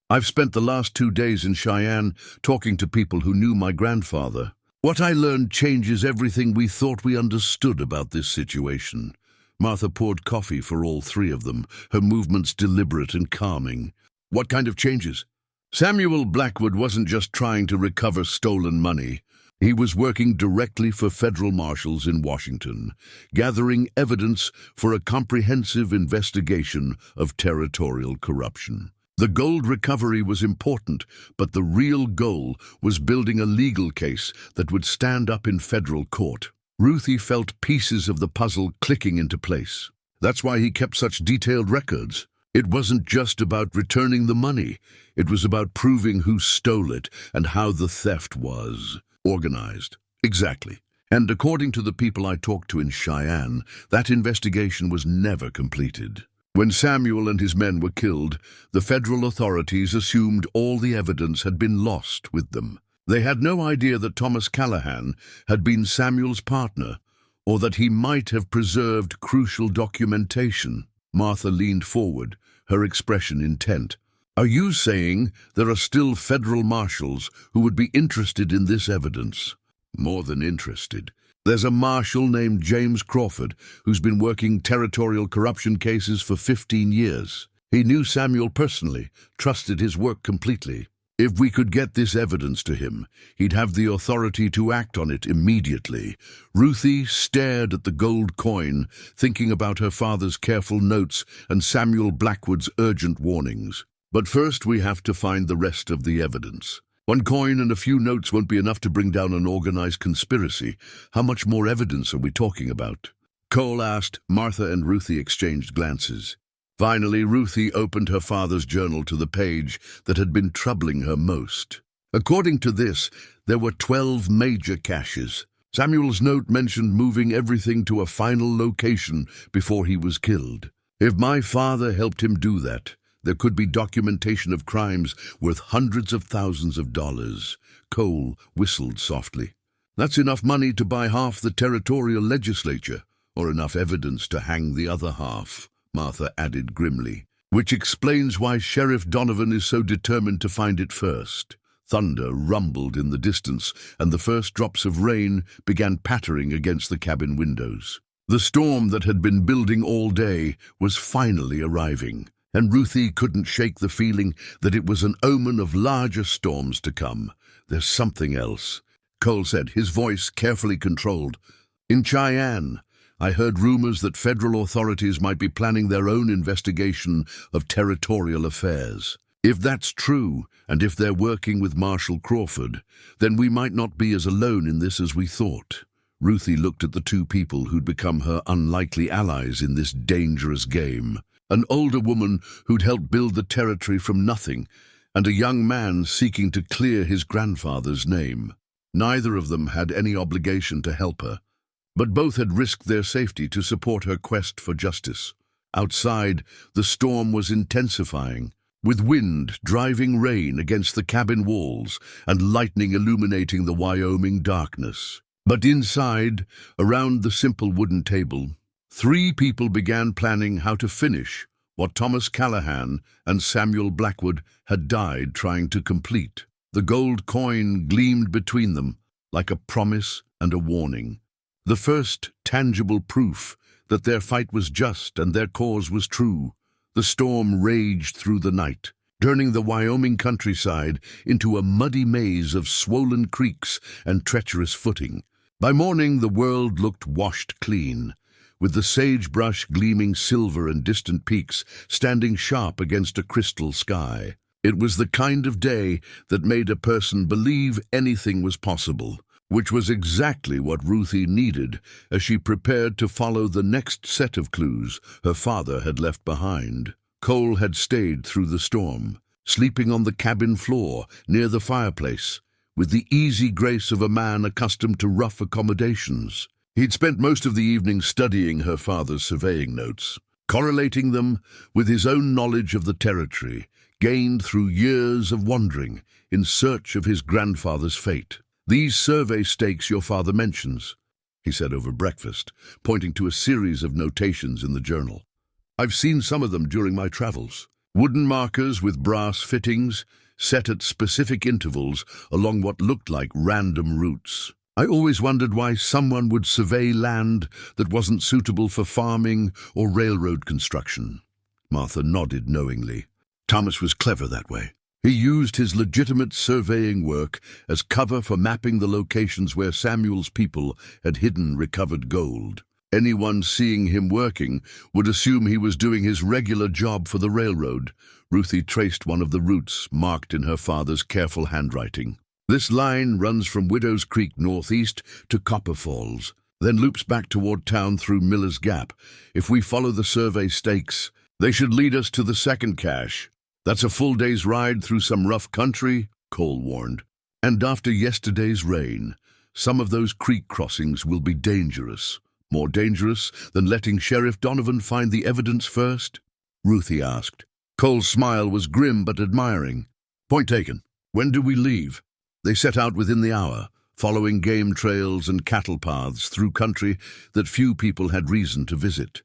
I've spent the last 2 days in Cheyenne talking to people who knew my grandfather. What I learned changes everything we thought we understood about this situation. Martha poured coffee for all three of them, her movements deliberate and calming. What kind of changes? Samuel Blackwood wasn't just trying to recover stolen money. He was working directly for federal marshals in Washington, gathering evidence for a comprehensive investigation of territorial corruption. The gold recovery was important, but the real goal was building a legal case that would stand up in federal court. Ruthie felt pieces of the puzzle clicking into place. That's why he kept such detailed records. It wasn't just about returning the money. It was about proving who stole it and how the theft was organized. Exactly. And according to the people I talked to in Cheyenne, that investigation was never completed. When Samuel and his men were killed, the federal authorities assumed all the evidence had been lost with them. They had no idea that Thomas Callahan had been Samuel's partner, or that he might have preserved crucial documentation. Martha leaned forward, her expression intent. Are you saying there are still federal marshals who would be interested in this evidence? More than interested. There's a marshal named James Crawford who's been working territorial corruption cases for 15 years. He knew Samuel personally, trusted his work completely. If we could get this evidence to him, he'd have the authority to act on it immediately. Ruthie stared at the gold coin, thinking about her father's careful notes and Samuel Blackwood's urgent warnings. But first we have to find the rest of the evidence. One coin and a few notes won't be enough to bring down an organized conspiracy. How much more evidence are we talking about? Cole asked. Martha and Ruthie exchanged glances. Finally, Ruthie opened her father's journal to the page that had been troubling her most. According to this, there were 12 major caches. Samuel's note mentioned moving everything to a final location before he was killed. If my father helped him do that, there could be documentation of crimes worth hundreds of thousands of dollars. Cole whistled softly. That's enough money to buy half the territorial legislature, or enough evidence to hang the other half, Martha added grimly. Which explains why Sheriff Donovan is so determined to find it first. Thunder rumbled in the distance, and the first drops of rain began pattering against the cabin windows. The storm that had been building all day was finally arriving, and Ruthie couldn't shake the feeling that it was an omen of larger storms to come. There's something else, Cole said, his voice carefully controlled. In Cheyenne, I heard rumors that federal authorities might be planning their own investigation of territorial affairs. If that's true, and if they're working with Marshal Crawford, then we might not be as alone in this as we thought. Ruthie looked at the two people who'd become her unlikely allies in this dangerous game. An older woman who'd helped build the territory from nothing, and a young man seeking to clear his grandfather's name. Neither of them had any obligation to help her, but both had risked their safety to support her quest for justice. Outside, the storm was intensifying, with wind driving rain against the cabin walls and lightning illuminating the Wyoming darkness. But inside, around the simple wooden table, three people began planning how to finish what Thomas Callahan and Samuel Blackwood had died trying to complete. The gold coin gleamed between them like a promise and a warning. The first tangible proof that their fight was just and their cause was true. The storm raged through the night, turning the Wyoming countryside into a muddy maze of swollen creeks and treacherous footing. By morning, the world looked washed clean, with the sagebrush gleaming silver and distant peaks standing sharp against a crystal sky. It was the kind of day that made a person believe anything was possible, which was exactly what Ruthie needed as she prepared to follow the next set of clues her father had left behind. Cole had stayed through the storm, sleeping on the cabin floor near the fireplace, with the easy grace of a man accustomed to rough accommodations. He'd spent most of the evening studying her father's surveying notes, correlating them with his own knowledge of the territory, gained through years of wandering in search of his grandfather's fate. "These survey stakes your father mentions," he said over breakfast, pointing to a series of notations in the journal. "I've seen some of them during my travels. Wooden markers with brass fittings, set at specific intervals along what looked like random routes. I always wondered why someone would survey land that wasn't suitable for farming or railroad construction." Martha nodded knowingly. Thomas was clever that way. He used his legitimate surveying work as cover for mapping the locations where Samuel's people had hidden recovered gold. Anyone seeing him working would assume he was doing his regular job for the railroad. Ruthie traced one of the routes marked in her father's careful handwriting. "This line runs from Widow's Creek northeast to Copper Falls, then loops back toward town through Miller's Gap. If we follow the survey stakes, they should lead us to the second cache. That's a full day's ride through some rough country," Cole warned. "And after yesterday's rain, some of those creek crossings will be dangerous. More dangerous than letting Sheriff Donovan find the evidence first?" Ruthie asked. Cole's smile was grim but admiring. "Point taken. When do we leave?" They set out within the hour, following game trails and cattle paths through country that few people had reason to visit.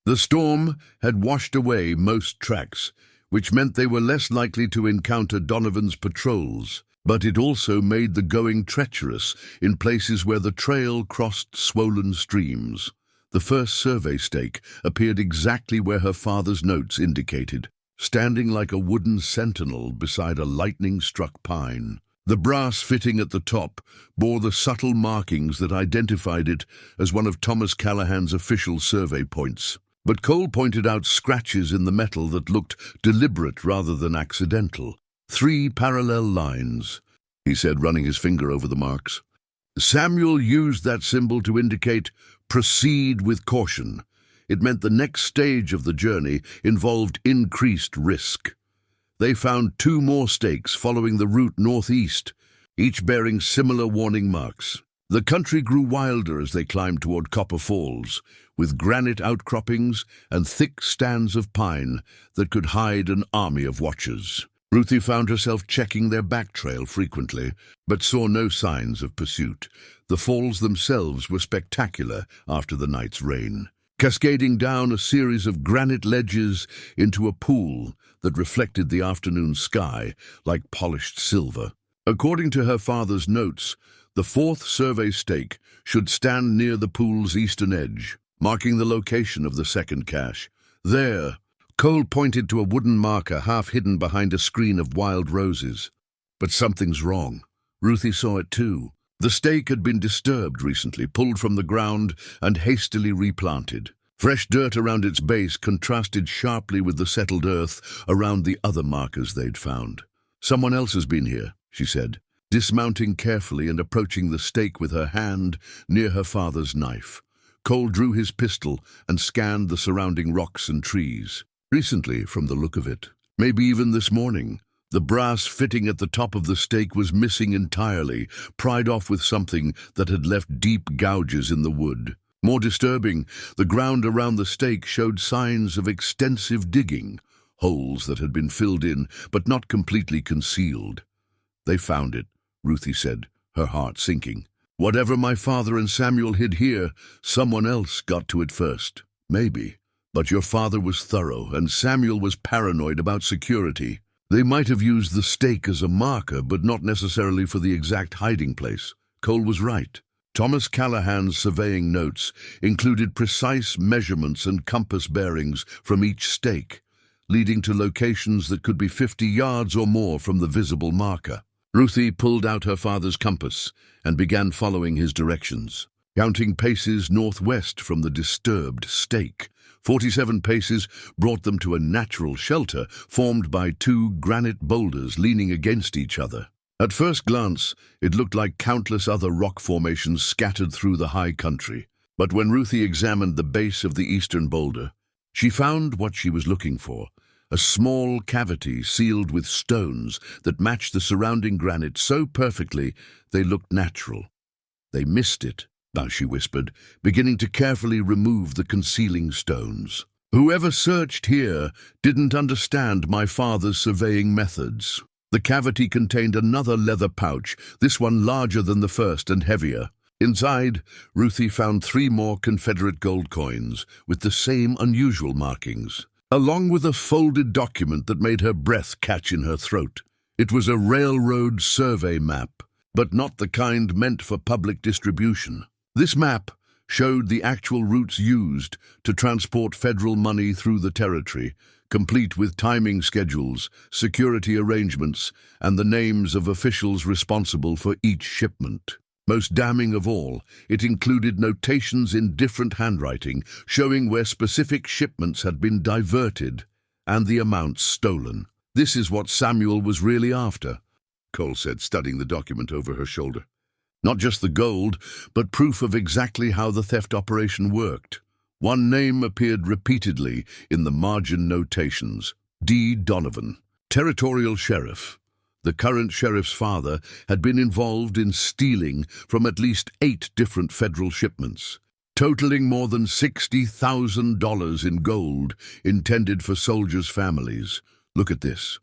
The storm had washed away most tracks, which meant they were less likely to encounter Donovan's patrols, but it also made the going treacherous in places where the trail crossed swollen streams. The first survey stake appeared exactly where her father's notes indicated, standing like a wooden sentinel beside a lightning-struck pine. The brass fitting at the top bore the subtle markings that identified it as one of Thomas Callahan's official survey points. But Cole pointed out scratches in the metal that looked deliberate rather than accidental. 3 parallel lines, he said, running his finger over the marks. Samuel used that symbol to indicate proceed with caution. It meant the next stage of the journey involved increased risk. They found 2 more stakes following the route northeast, each bearing similar warning marks. The country grew wilder as they climbed toward Copper Falls, with granite outcroppings and thick stands of pine that could hide an army of watchers. Ruthie found herself checking their back trail frequently, but saw no signs of pursuit. The falls themselves were spectacular after the night's rain, cascading down a series of granite ledges into a pool that reflected the afternoon sky like polished silver. According to her father's notes, the 4th survey stake should stand near the pool's eastern edge, marking the location of the second cache. There, Cole pointed to a wooden marker half hidden behind a screen of wild roses. But something's wrong. Ruthie saw it too. The stake had been disturbed recently, pulled from the ground and hastily replanted. Fresh dirt around its base contrasted sharply with the settled earth around the other markers they'd found. "Someone else has been here," she said, dismounting carefully and approaching the stake with her hand near her father's knife. Cole drew his pistol and scanned the surrounding rocks and trees. "Recently, from the look of it. Maybe even this morning." The brass fitting at the top of the stake was missing entirely, pried off with something that had left deep gouges in the wood. More disturbing, the ground around the stake showed signs of extensive digging, holes that had been filled in but not completely concealed. "They found it," Ruthie said, her heart sinking. "Whatever my father and Samuel hid here, someone else got to it first. Maybe. But your father was thorough, and Samuel was paranoid about security. They might have used the stake as a marker, but not necessarily for the exact hiding place." Cole was right. Thomas Callahan's surveying notes included precise measurements and compass bearings from each stake, leading to locations that could be 50 yards or more from the visible marker. Ruthie pulled out her father's compass and began following his directions, counting paces northwest from the disturbed stake, 47 paces brought them to a natural shelter formed by two granite boulders leaning against each other. At first glance, it looked like countless other rock formations scattered through the high country. But when Ruthie examined the base of the eastern boulder, she found what she was looking for, a small cavity sealed with stones that matched the surrounding granite so perfectly they looked natural. "They missed it," now she whispered, beginning to carefully remove the concealing stones. "Whoever searched here didn't understand my father's surveying methods." The cavity contained another leather pouch, this one larger than the first and heavier. Inside, Ruthie found 3 more Confederate gold coins with the same unusual markings, along with a folded document that made her breath catch in her throat. It was a railroad survey map, but not the kind meant for public distribution. This map showed the actual routes used to transport federal money through the territory, complete with timing schedules, security arrangements, and the names of officials responsible for each shipment. Most damning of all, it included notations in different handwriting showing where specific shipments had been diverted and the amounts stolen. "This is what Samuel was really after," Cole said, studying the document over her shoulder. "Not just the gold, but proof of exactly how the theft operation worked." One name appeared repeatedly in the margin notations: D. Donovan, territorial sheriff. The current sheriff's father had been involved in stealing from at least 8 different federal shipments, totaling more than $60,000 in gold intended for soldiers' families. "Look at this."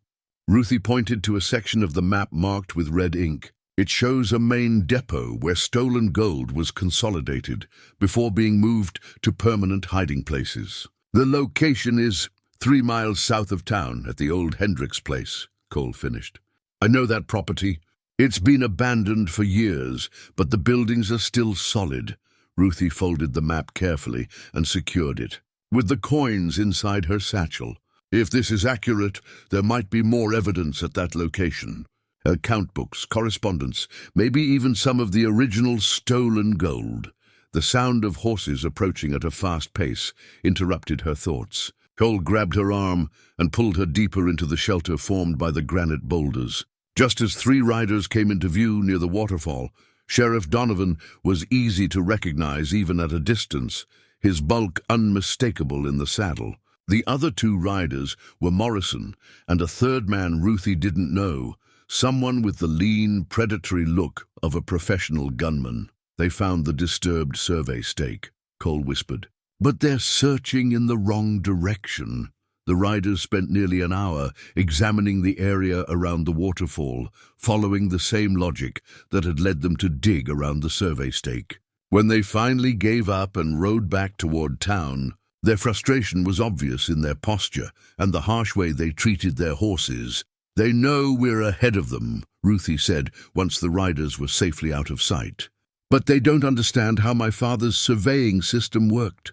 Ruthie pointed to a section of the map marked with red ink. It shows a main depot where stolen gold was consolidated before being moved to permanent hiding places. "The location is 3 miles south of town at the old Hendricks place," Cole finished. "I know that property. It's been abandoned for years, but the buildings are still solid." Ruthie folded the map carefully and secured it, with the coins inside her satchel. "If this is accurate, there might be more evidence at that location. Account books, correspondence, maybe even some of the original stolen gold." The sound of horses approaching at a fast pace interrupted her thoughts. Cole grabbed her arm and pulled her deeper into the shelter formed by the granite boulders. Just as 3 riders came into view near the waterfall, Sheriff Donovan was easy to recognize even at a distance, his bulk unmistakable in the saddle. The other 2 riders were Morrison and a third man Ruthie didn't know, someone with the lean, predatory look of a professional gunman. "They found the disturbed survey stake," Cole whispered. "But they're searching in the wrong direction." The riders spent nearly an hour examining the area around the waterfall, following the same logic that had led them to dig around the survey stake. When they finally gave up and rode back toward town, their frustration was obvious in their posture and the harsh way they treated their horses. "They know we're ahead of them," Ruthie said once the riders were safely out of sight. "But they don't understand how my father's surveying system worked.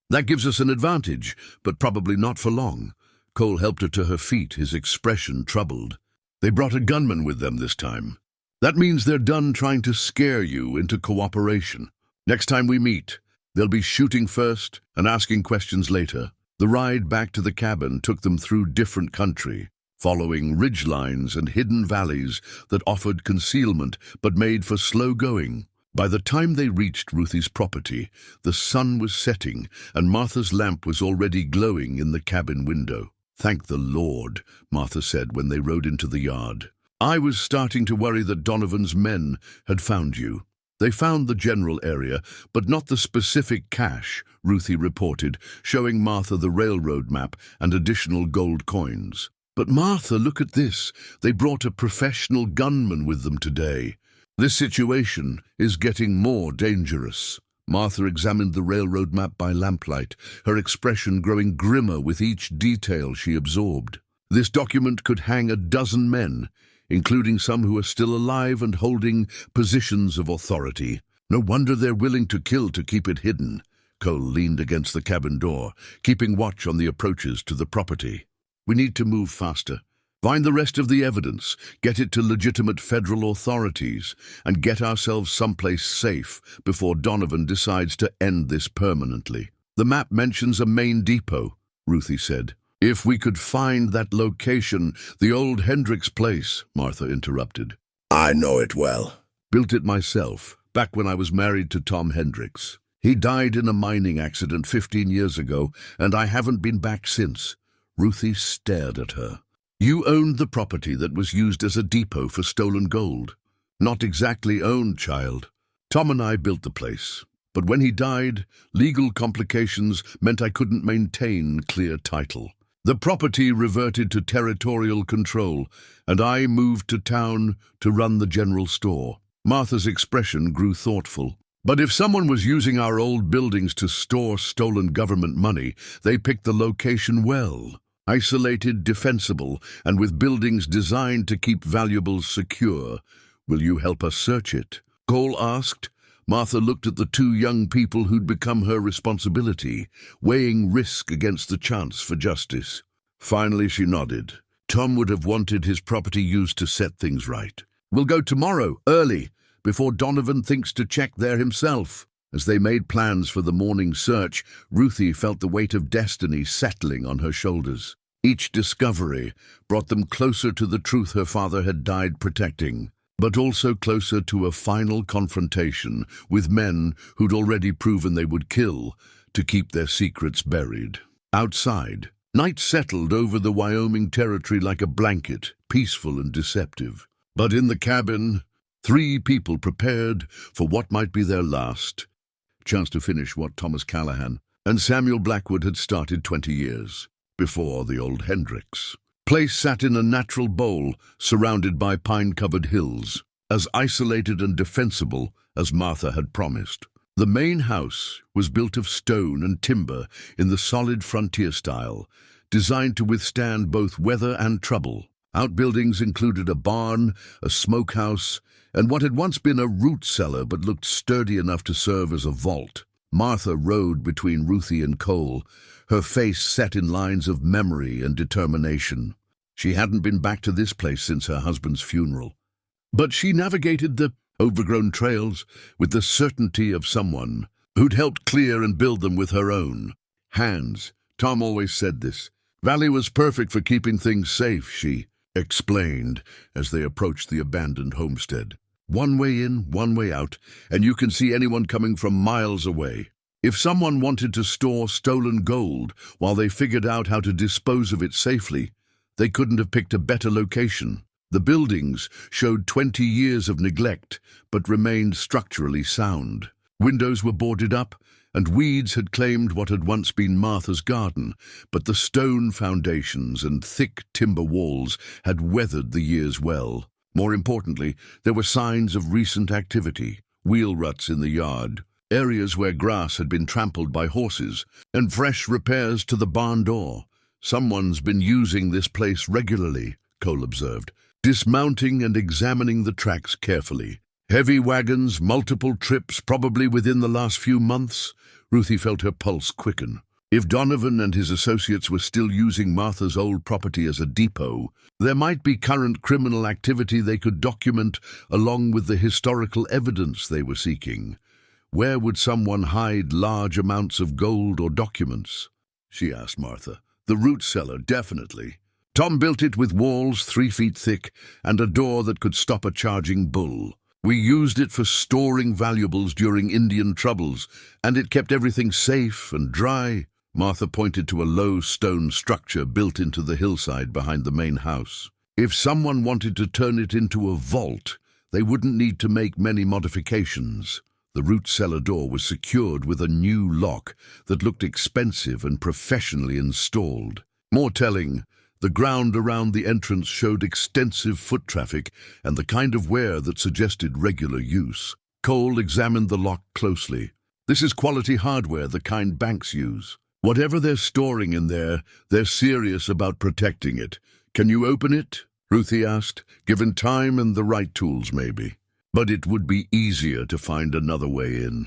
That gives us an advantage, but probably not for long." Cole helped her to her feet, his expression troubled. "They brought a gunman with them this time. That means they're done trying to scare you into cooperation. Next time we meet, they'll be shooting first and asking questions later." The ride back to the cabin took them through different country, following ridgelines and hidden valleys that offered concealment but made for slow going. By the time they reached Ruthie's property, the sun was setting and Martha's lamp was already glowing in the cabin window. "Thank the Lord," Martha said when they rode into the yard. "I was starting to worry that Donovan's men had found you." "They found the general area, but not the specific cache," Ruthie reported, showing Martha the railroad map and additional gold coins. "But Martha, look at this. They brought a professional gunman with them today. This situation is getting more dangerous." Martha examined the railroad map by lamplight, her expression growing grimmer with each detail she absorbed. "This document could hang 12 men, including some who are still alive and holding positions of authority. No wonder they're willing to kill to keep it hidden." Cole leaned against the cabin door, keeping watch on the approaches to the property. "We need to move faster. Find the rest of the evidence, get it to legitimate federal authorities, and get ourselves someplace safe before Donovan decides to end this permanently." The map mentions a main depot, Ruthie said. If we could find that location, the old Hendricks place, Martha interrupted. I know it well. Built it myself, back when I was married to Tom Hendricks. He died in a mining accident 15 years ago, and I haven't been back since. Ruthie stared at her. You owned the property that was used as a depot for stolen gold. Not exactly owned, child. Tom and I built the place. But when he died, legal complications meant I couldn't maintain clear title. The property reverted to territorial control, and I moved to town to run the general store. Martha's expression grew thoughtful. But if someone was using our old buildings to store stolen government money, they picked the location well. Isolated, defensible, and with buildings designed to keep valuables secure. Will you help us search it? Cole asked. Martha looked at the two young people who'd become her responsibility, weighing risk against the chance for justice. Finally she nodded. Tom would have wanted his property used to set things right. We'll go tomorrow, early, before Donovan thinks to check there himself. As they made plans for the morning search, Ruthie felt the weight of destiny settling on her shoulders. Each discovery brought them closer to the truth her father had died protecting, but also closer to a final confrontation with men who'd already proven they would kill to keep their secrets buried. Outside, night settled over the Wyoming territory like a blanket, peaceful and deceptive. But in the cabin, 3 people prepared for what might be their last chance to finish what Thomas Callahan and Samuel Blackwood had started 20 years before the old Hendricks. Place sat in a natural bowl surrounded by pine-covered hills, as isolated and defensible as Martha had promised. The main house was built of stone and timber in the solid frontier style, designed to withstand both weather and trouble. Outbuildings included a barn, a smokehouse, and what had once been a root cellar but looked sturdy enough to serve as a vault. Martha rode between Ruthie and Cole, her face set in lines of memory and determination. She hadn't been back to this place since her husband's funeral. But she navigated the overgrown trails with the certainty of someone who'd helped clear and build them with her own hands. Tom always said this. Valley was perfect for keeping things safe, she explained as they approached the abandoned homestead. One way in, one way out, and you can see anyone coming from miles away. If someone wanted to store stolen gold while they figured out how to dispose of it safely, they couldn't have picked a better location. The buildings showed 20 years of neglect, but remained structurally sound. Windows were boarded up, and weeds had claimed what had once been Martha's garden, but the stone foundations and thick timber walls had weathered the years well. More importantly, there were signs of recent activity, wheel ruts in the yard, areas where grass had been trampled by horses, and fresh repairs to the barn door. Someone's been using this place regularly, Cole observed, dismounting and examining the tracks carefully. Heavy wagons, multiple trips, probably within the last few months. Ruthie felt her pulse quicken. If Donovan and his associates were still using Martha's old property as a depot, there might be current criminal activity they could document along with the historical evidence they were seeking. Where would someone hide large amounts of gold or documents? She asked Martha. The root cellar, definitely. Tom built it with walls 3 feet thick and a door that could stop a charging bull. We used it for storing valuables during Indian troubles, and it kept everything safe and dry. Martha pointed to a low stone structure built into the hillside behind the main house. If someone wanted to turn it into a vault, they wouldn't need to make many modifications. The root cellar door was secured with a new lock that looked expensive and professionally installed. More telling, the ground around the entrance showed extensive foot traffic and the kind of wear that suggested regular use. Cole examined the lock closely. This is quality hardware, the kind banks use. Whatever they're storing in there, they're serious about protecting it. Can you open it? Ruthie asked, given time and the right tools, maybe. But it would be easier to find another way in.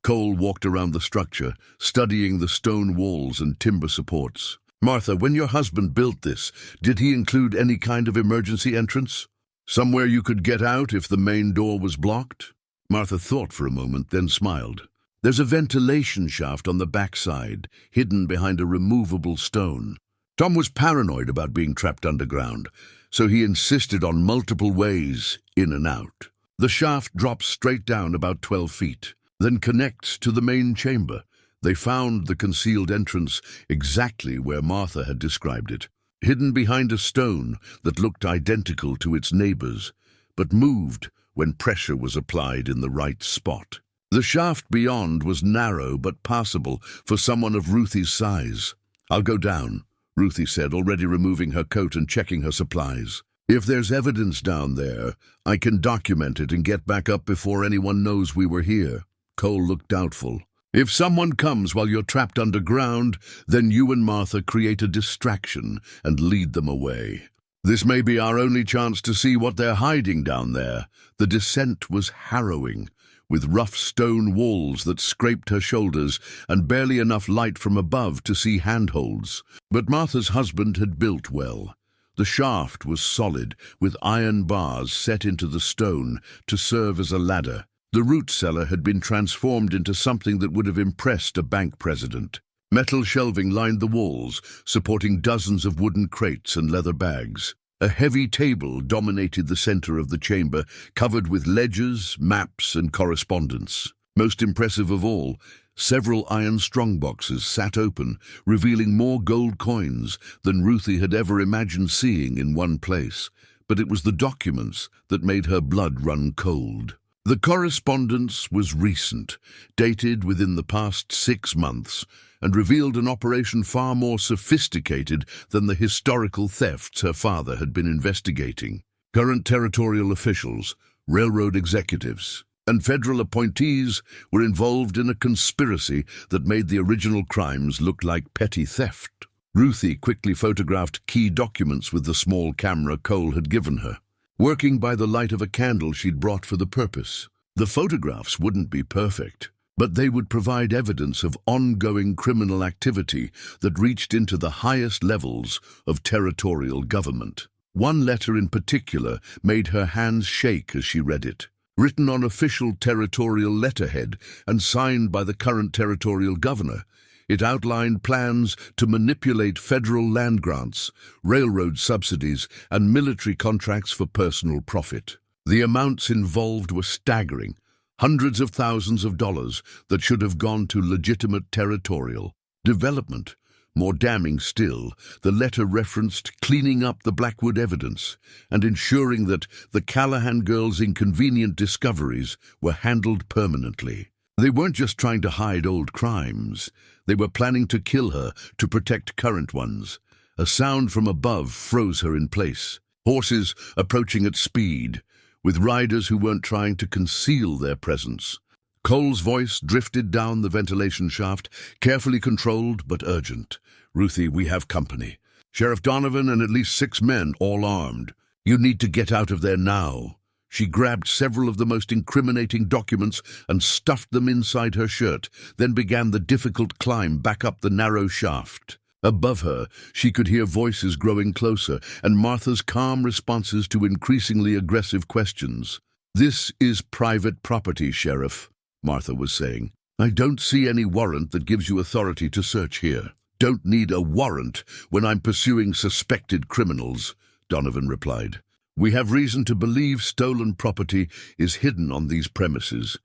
Cole walked around the structure, studying the stone walls and timber supports. Martha, when your husband built this, did he include any kind of emergency entrance? Somewhere you could get out if the main door was blocked? Martha thought for a moment, then smiled. There's a ventilation shaft on the backside, hidden behind a removable stone. Tom was paranoid about being trapped underground, so he insisted on multiple ways in and out. The shaft drops straight down about 12 feet, then connects to the main chamber. They found the concealed entrance exactly where Martha had described it, hidden behind a stone that looked identical to its neighbors, but moved when pressure was applied in the right spot. The shaft beyond was narrow but passable for someone of Ruthie's size. "I'll go down," Ruthie said, already removing her coat and checking her supplies. "If there's evidence down there, I can document it and get back up before anyone knows we were here." Cole looked doubtful. "If someone comes while you're trapped underground, then you and Martha create a distraction and lead them away. This may be our only chance to see what they're hiding down there." The descent was harrowing, with rough stone walls that scraped her shoulders and barely enough light from above to see handholds. But Martha's husband had built well. The shaft was solid, with iron bars set into the stone to serve as a ladder. The root cellar had been transformed into something that would have impressed a bank president. Metal shelving lined the walls, supporting dozens of wooden crates and leather bags. A heavy table dominated the center of the chamber, covered with ledgers, maps, and correspondence. Most impressive of all, several iron strongboxes sat open, revealing more gold coins than Ruthie had ever imagined seeing in one place. But it was the documents that made her blood run cold. The correspondence was recent, dated within the past 6 months, and revealed an operation far more sophisticated than the historical thefts her father had been investigating. Current territorial officials, railroad executives, and federal appointees were involved in a conspiracy that made the original crimes look like petty theft. Ruthie quickly photographed key documents with the small camera Cole had given her, working by the light of a candle she'd brought for the purpose. The photographs wouldn't be perfect, but they would provide evidence of ongoing criminal activity that reached into the highest levels of territorial government. One letter in particular made her hands shake as she read it. Written on official territorial letterhead and signed by the current territorial governor, it outlined plans to manipulate federal land grants, railroad subsidies, and military contracts for personal profit. The amounts involved were staggering, hundreds of thousands of dollars that should have gone to legitimate territorial development. More damning still, the letter referenced cleaning up the Blackwood evidence and ensuring that the Callahan girls' inconvenient discoveries were handled permanently. They weren't just trying to hide old crimes. They were planning to kill her to protect current ones. A sound from above froze her in place. Horses approaching at speed, with riders who weren't trying to conceal their presence. Cole's voice drifted down the ventilation shaft, carefully controlled but urgent. "Ruthie, we have company. Sheriff Donovan and at least 6 men, all armed. You need to get out of there now." She grabbed several of the most incriminating documents and stuffed them inside her shirt, then began the difficult climb back up the narrow shaft. Above her, she could hear voices growing closer and Martha's calm responses to increasingly aggressive questions. "This is private property, Sheriff," Martha was saying. "I don't see any warrant that gives you authority to search here." "Don't need a warrant when I'm pursuing suspected criminals," Donovan replied. "We have reason to believe stolen property is hidden on these premises,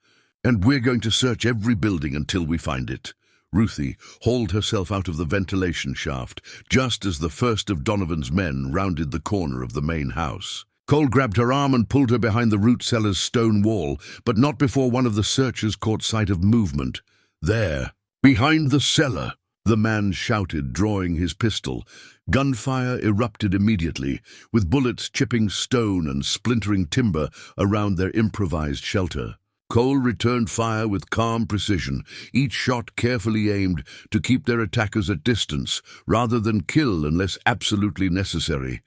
and we're going to search every building until we find it." Ruthie hauled herself out of the ventilation shaft just as the first of Donovan's men rounded the corner of the main house. Cole grabbed her arm and pulled her behind the root cellar's stone wall, but not before one of the searchers caught sight of movement. "There, behind the cellar!" the man shouted, drawing his pistol. Gunfire erupted immediately, with bullets chipping stone and splintering timber around their improvised shelter. Cole returned fire with calm precision, each shot carefully aimed to keep their attackers at distance, rather than kill unless absolutely necessary.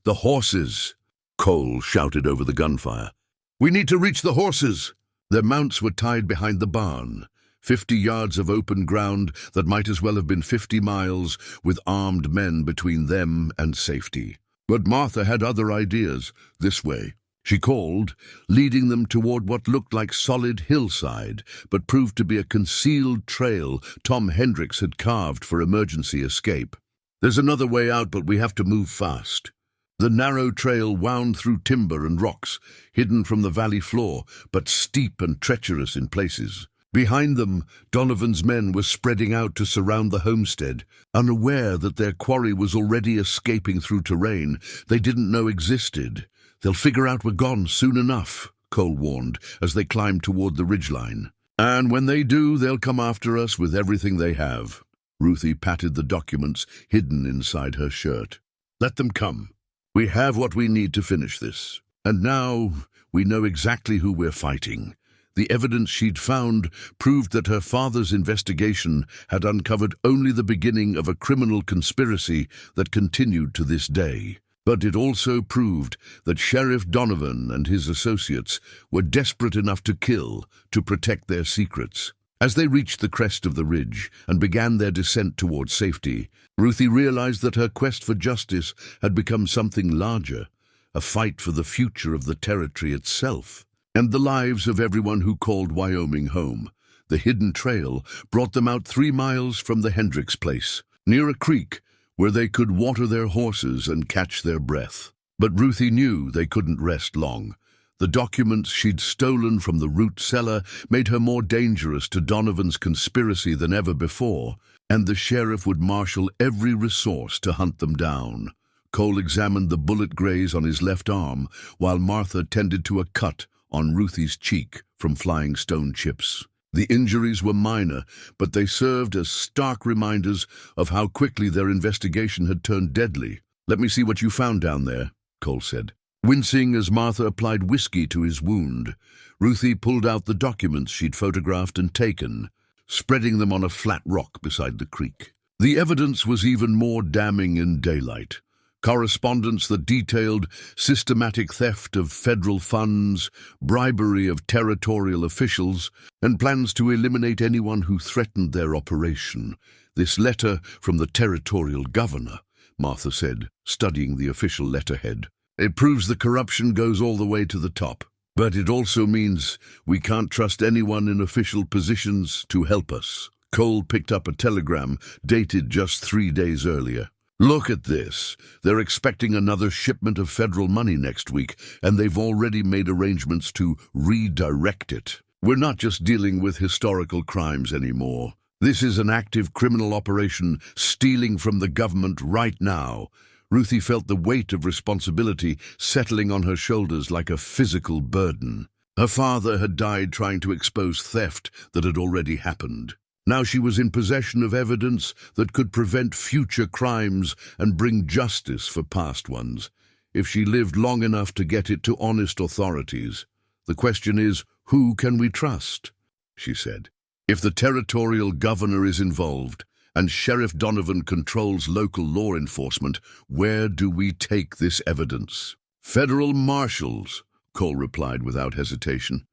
"The horses!" Cole shouted over the gunfire. "We need to reach the horses!" Their mounts were tied behind the barn. 50 yards of open ground that might as well have been 50 miles, with armed men between them and safety. But Martha had other ideas. "This way." She called, leading them toward what looked like solid hillside, but proved to be a concealed trail Tom Hendricks had carved for emergency escape. "There's another way out, but we have to move fast." The narrow trail wound through timber and rocks, hidden from the valley floor, but steep and treacherous in places. Behind them, Donovan's men were spreading out to surround the homestead, unaware that their quarry was already escaping through terrain they didn't know existed. "They'll figure out we're gone soon enough," Cole warned as they climbed toward the ridgeline. "And when they do, they'll come after us with everything they have." Ruthie patted the documents hidden inside her shirt. "Let them come. We have what we need to finish this. And now we know exactly who we're fighting." The evidence she'd found proved that her father's investigation had uncovered only the beginning of a criminal conspiracy that continued to this day. But it also proved that Sheriff Donovan and his associates were desperate enough to kill to protect their secrets. As they reached the crest of the ridge and began their descent toward safety, Ruthie realized that her quest for justice had become something larger, a fight for the future of the territory itself, and the lives of everyone who called Wyoming home. The hidden trail brought them out 3 miles from the Hendricks place, near a creek where they could water their horses and catch their breath. But Ruthie knew they couldn't rest long. The documents she'd stolen from the root cellar made her more dangerous to Donovan's conspiracy than ever before, and the sheriff would marshal every resource to hunt them down. Cole examined the bullet graze on his left arm, while Martha tended to a cut on Ruthie's cheek from flying stone chips. The injuries were minor, but they served as stark reminders of how quickly their investigation had turned deadly. "Let me see what you found down there," Cole said. Wincing as Martha applied whiskey to his wound, Ruthie pulled out the documents she'd photographed and taken, spreading them on a flat rock beside the creek. The evidence was even more damning in daylight. Correspondence that detailed systematic theft of federal funds, bribery of territorial officials, and plans to eliminate anyone who threatened their operation. "This letter from the territorial governor," Martha said, studying the official letterhead. "It proves the corruption goes all the way to the top. But it also means we can't trust anyone in official positions to help us." Cole picked up a telegram dated just 3 days earlier. "Look at this. They're expecting another shipment of federal money next week, and they've already made arrangements to redirect it. We're not just dealing with historical crimes anymore. This is an active criminal operation stealing from the government right now." Ruthie felt the weight of responsibility settling on her shoulders like a physical burden. Her father had died trying to expose theft that had already happened. Now she was in possession of evidence that could prevent future crimes and bring justice for past ones, if she lived long enough to get it to honest authorities. "The question is, who can we trust?" she said. "If the territorial governor is involved, and Sheriff Donovan controls local law enforcement, where do we take this evidence?" "Federal marshals," Cole replied without hesitation.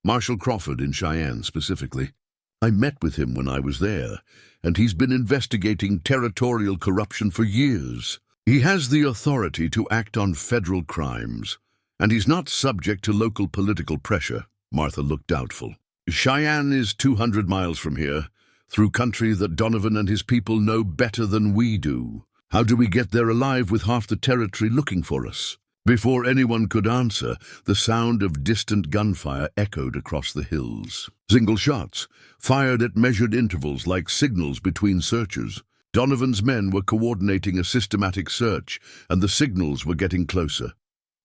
"Marshal Crawford in Cheyenne specifically. I met with him when I was there, and he's been investigating territorial corruption for years. He has the authority to act on federal crimes, and he's not subject to local political pressure." Martha looked doubtful. "Cheyenne is 200 miles from here, through country that Donovan and his people know better than we do. How do we get there alive with half the territory looking for us?" Before anyone could answer, the sound of distant gunfire echoed across the hills. Single shots, fired at measured intervals like signals between searchers. Donovan's men were coordinating a systematic search, and the signals were getting closer.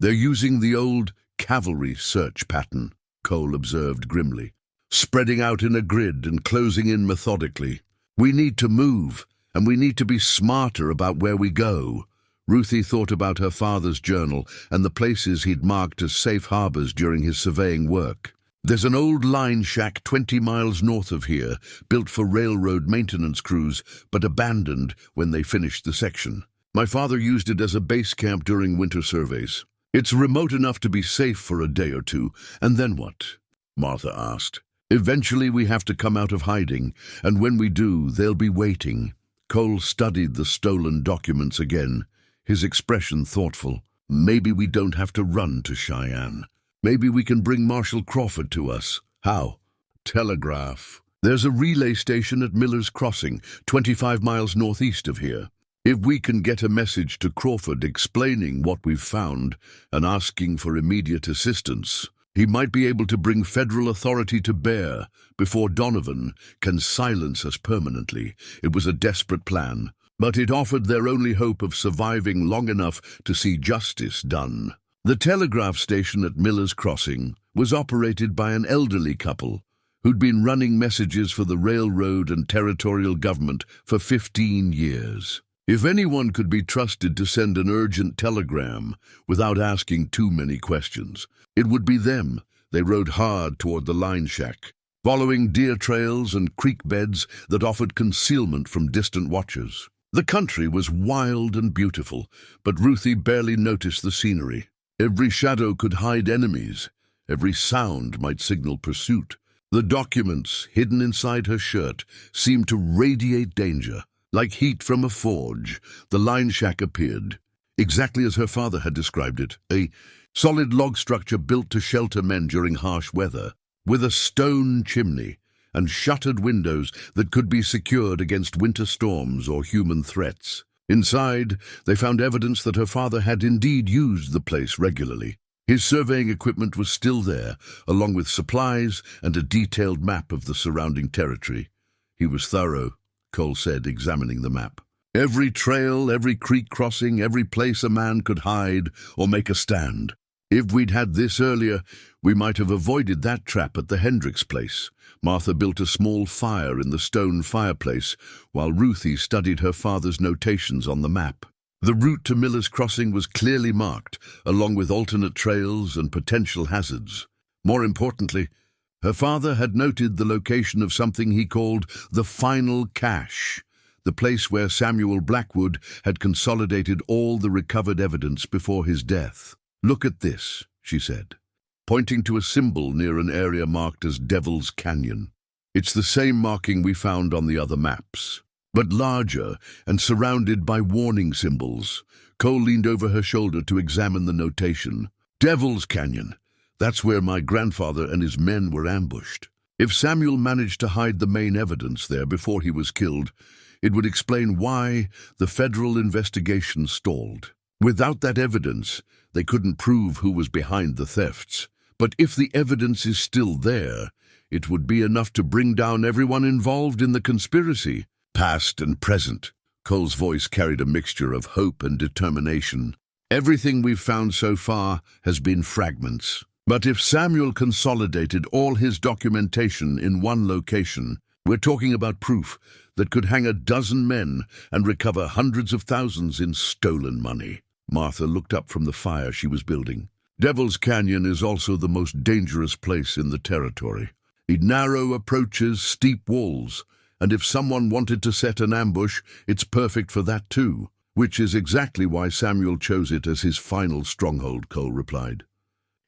"They're using the old cavalry search pattern," Cole observed grimly, "spreading out in a grid and closing in methodically. We need to move, and we need to be smarter about where we go." Ruthie thought about her father's journal and the places he'd marked as safe harbors during his surveying work. "There's an old line shack 20 miles north of here, built for railroad maintenance crews, but abandoned when they finished the section. My father used it as a base camp during winter surveys. It's remote enough to be safe for a day or two, and then what?" Martha asked. "Eventually we have to come out of hiding, and when we do, they'll be waiting." Cole studied the stolen documents again, his expression thoughtful. Maybe we don't have to run to Cheyenne. Maybe we can bring Marshal Crawford to us. How? Telegraph. There's a relay station at Miller's Crossing, 25 miles northeast of here. If we can get a message to Crawford explaining what we've found and asking for immediate assistance, he might be able to bring federal authority to bear before Donovan can silence us permanently. It was a desperate plan, but it offered their only hope of surviving long enough to see justice done. The telegraph station at Miller's Crossing was operated by an elderly couple who'd been running messages for the railroad and territorial government for 15 years. If anyone could be trusted to send an urgent telegram without asking too many questions, it would be them. They rode hard toward the line shack, following deer trails and creek beds that offered concealment from distant watchers. The country was wild and beautiful, but Ruthie barely noticed the scenery. Every shadow could hide enemies. Every sound might signal pursuit. The documents, hidden inside her shirt, seemed to radiate danger. Like heat from a forge, the line shack appeared, exactly as her father had described it, a solid log structure built to shelter men during harsh weather, with a stone chimney and shuttered windows that could be secured against winter storms or human threats. Inside, they found evidence that her father had indeed used the place regularly. His surveying equipment was still there, along with supplies and a detailed map of the surrounding territory. He was thorough, Cole said, examining the map. Every trail, every creek crossing, every place a man could hide or make a stand. If we'd had this earlier, we might have avoided that trap at the Hendricks place. Martha built a small fire in the stone fireplace, while Ruthie studied her father's notations on the map. The route to Miller's Crossing was clearly marked, along with alternate trails and potential hazards. More importantly, her father had noted the location of something he called the final cache, the place where Samuel Blackwood had consolidated all the recovered evidence before his death. "Look at this," she said, pointing to a symbol near an area marked as Devil's Canyon. "It's the same marking we found on the other maps, but larger and surrounded by warning symbols." Cole leaned over her shoulder to examine the notation. "Devil's Canyon. That's where my grandfather and his men were ambushed. If Samuel managed to hide the main evidence there before he was killed, it would explain why the federal investigation stalled. Without that evidence, they couldn't prove who was behind the thefts. But if the evidence is still there, it would be enough to bring down everyone involved in the conspiracy, past and present." Cole's voice carried a mixture of hope and determination. "Everything we've found so far has been fragments. But if Samuel consolidated all his documentation in one location, we're talking about proof that could hang a dozen men and recover hundreds of thousands in stolen money." Martha looked up from the fire she was building. "Devil's Canyon is also the most dangerous place in the territory. Narrow approaches, steep walls, and if someone wanted to set an ambush, it's perfect for that too, which is exactly why Samuel chose it as his final stronghold," Cole replied.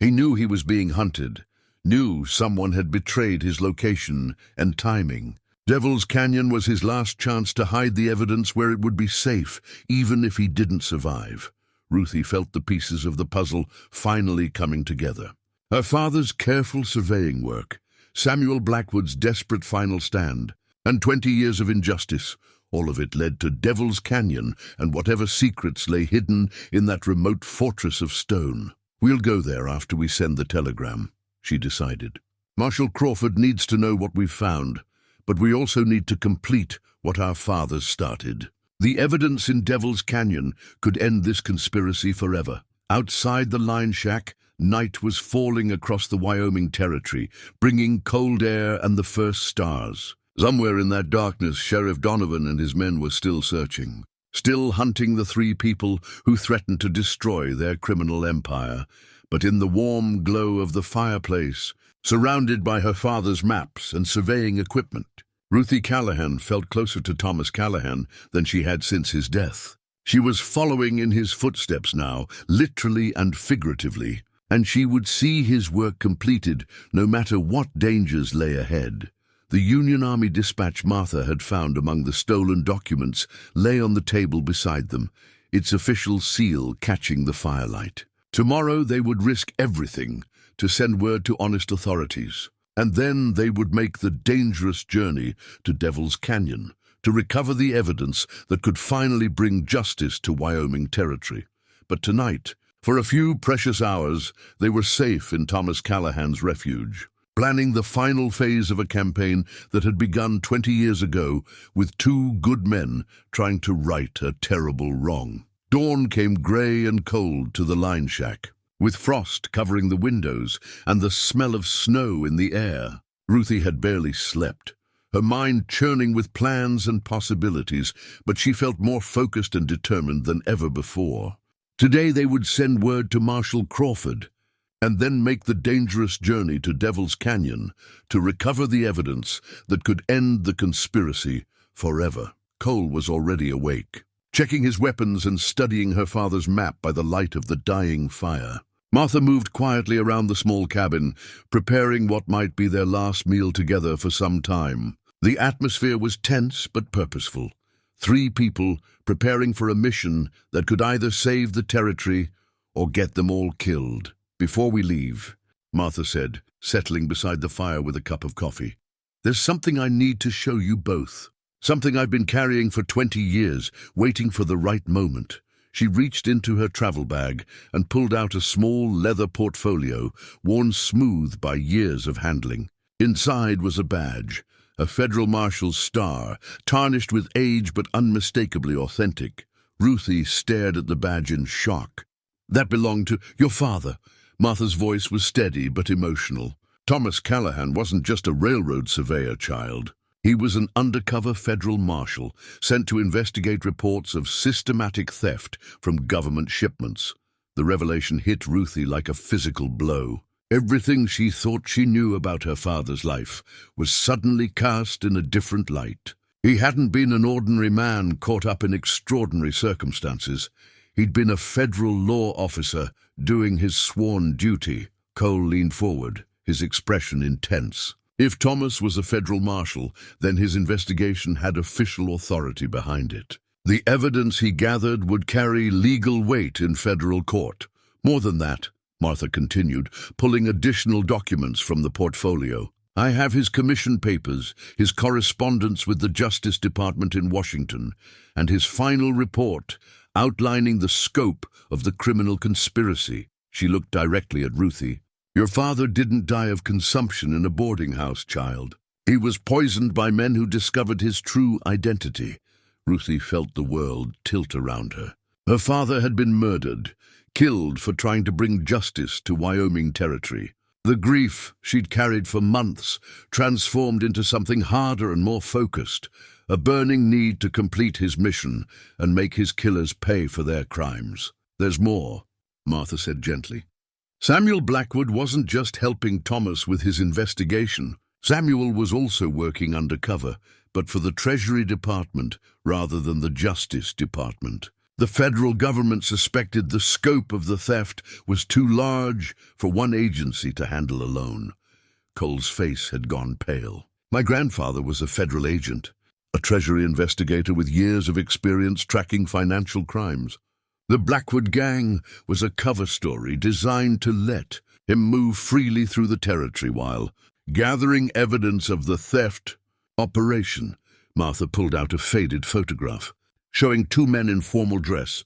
"He knew he was being hunted, knew someone had betrayed his location and timing. Devil's Canyon was his last chance to hide the evidence where it would be safe, even if he didn't survive." Ruthie felt the pieces of the puzzle finally coming together. Her father's careful surveying work, Samuel Blackwood's desperate final stand, and 20 years of injustice, all of it led to Devil's Canyon and whatever secrets lay hidden in that remote fortress of stone. "We'll go there after we send the telegram," she decided. "Marshal Crawford needs to know what we've found, but we also need to complete what our fathers started. The evidence in Devil's Canyon could end this conspiracy forever." Outside the line shack, night was falling across the Wyoming territory, bringing cold air and the first stars. Somewhere in that darkness, Sheriff Donovan and his men were still searching, still hunting the three people who threatened to destroy their criminal empire. But in the warm glow of the fireplace, surrounded by her father's maps and surveying equipment, Ruthie Callahan felt closer to Thomas Callahan than she had since his death. She was following in his footsteps now, literally and figuratively, and she would see his work completed no matter what dangers lay ahead. The Union Army dispatch Martha had found among the stolen documents lay on the table beside them. its official seal catching the firelight. Tomorrow they would risk everything to send word to honest authorities, and then they would make the dangerous journey to Devil's Canyon to recover the evidence that could finally bring justice to Wyoming territory. But tonight, for a few precious hours, they were safe in Thomas Callahan's refuge, planning the final phase of a campaign that had begun 20 years ago with two good men trying to right a terrible wrong. Dawn came gray and cold to the line shack, with frost covering the windows and the smell of snow in the air. Ruthie had barely slept, her mind churning with plans and possibilities, but she felt more focused and determined than ever before. Today they would send word to Marshal Crawford, and then make the dangerous journey to Devil's Canyon to recover the evidence that could end the conspiracy forever. Cole was already awake, checking his weapons and studying her father's map by the light of the dying fire. Martha moved quietly around the small cabin, preparing what might be their last meal together for some time. The atmosphere was tense but purposeful. Three people preparing for a mission that could either save the territory or get them all killed. "Before we leave," Martha said, settling beside the fire with a cup of coffee, "there's something I need to show you both. Something I've been carrying for 20 years, waiting for the right moment." She reached into her travel bag and pulled out a small leather portfolio, worn smooth by years of handling. Inside was a badge, a federal marshal's star, tarnished with age but unmistakably authentic. Ruthie stared at the badge in shock. "That belonged to your father." Martha's voice was steady but emotional. "Thomas Callahan wasn't just a railroad surveyor, child. He was an undercover federal marshal sent to investigate reports of systematic theft from government shipments." The revelation hit Ruthie like a physical blow. Everything she thought she knew about her father's life was suddenly cast in a different light. He hadn't been an ordinary man caught up in extraordinary circumstances. He'd been a federal law officer doing his sworn duty. Cole leaned forward, his expression intense. If Thomas was a federal marshal, then his investigation had official authority behind it. The evidence he gathered would carry legal weight in federal court. More than that, Martha continued, pulling additional documents from the portfolio. "I have his commission papers, his correspondence with the Justice Department in Washington, and his final report outlining the scope of the criminal conspiracy." She looked directly at Ruthie. "Your father didn't die of consumption in a boarding house, child. He was poisoned by men who discovered his true identity." Ruthie felt the world tilt around her. Her father had been murdered, killed for trying to bring justice to Wyoming territory. The grief she'd carried for months transformed into something harder and more focused, a burning need to complete his mission and make his killers pay for their crimes. "There's more," Martha said gently. Samuel Blackwood wasn't just helping Thomas with his investigation. Samuel was also working undercover, but for the Treasury Department rather than the Justice Department. The federal government suspected the scope of the theft was too large for one agency to handle alone. Cole's face had gone pale. "My grandfather was a federal agent, a Treasury investigator with years of experience tracking financial crimes. The Blackwood Gang was a cover story designed to let him move freely through the territory while gathering evidence of the theft operation." Martha pulled out a faded photograph, showing two men in formal dress,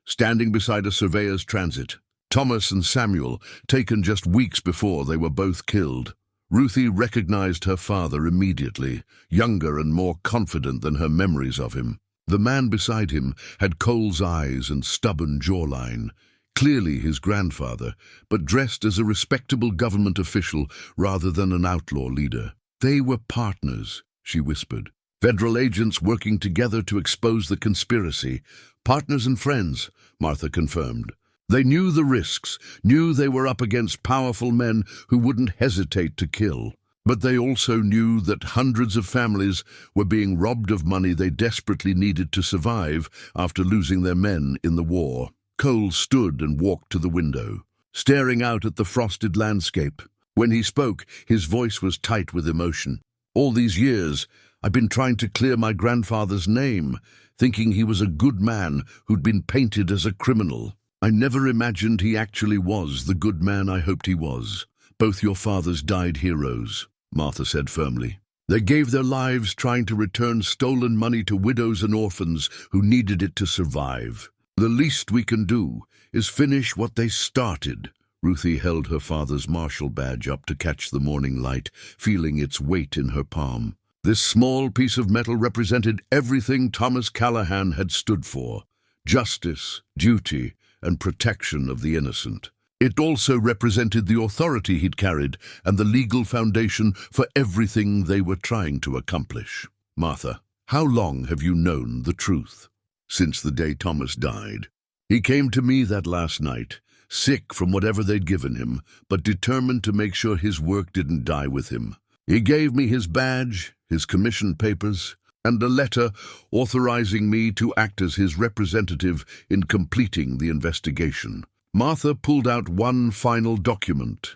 standing beside a surveyor's transit. Thomas and Samuel, taken just weeks before they were both killed. Ruthie recognized her father immediately, younger and more confident than her memories of him. The man beside him had Cole's eyes and stubborn jawline, clearly his grandfather, but dressed as a respectable government official rather than an outlaw leader. "They were partners," she whispered. "Federal agents working together to expose the conspiracy. Partners and friends," Martha confirmed. "They knew the risks, knew they were up against powerful men who wouldn't hesitate to kill. But they also knew that hundreds of families were being robbed of money they desperately needed to survive after losing their men in the war." Cole stood and walked to the window, staring out at the frosted landscape. When he spoke, his voice was tight with emotion. "All these years, I've been trying to clear my grandfather's name, thinking he was a good man who'd been painted as a criminal. I never imagined he actually was the good man I hoped he was. Both your fathers died heroes, Martha said firmly. They gave their lives trying to return stolen money to widows and orphans who needed it to survive. The least we can do is finish what they started. Ruthie held her father's marshal badge up to catch the morning light, feeling its weight in her palm. This small piece of metal represented everything Thomas Callahan had stood for: justice, duty, and protection of the innocent. It also represented the authority he'd carried and the legal foundation for everything they were trying to accomplish. Martha, how long have you known the truth? Since the day Thomas died. He came to me that last night, sick from whatever they'd given him, but determined to make sure his work didn't die with him. He gave me his badge, his commission papers, and a letter authorizing me to act as his representative in completing the investigation. Martha pulled out one final document,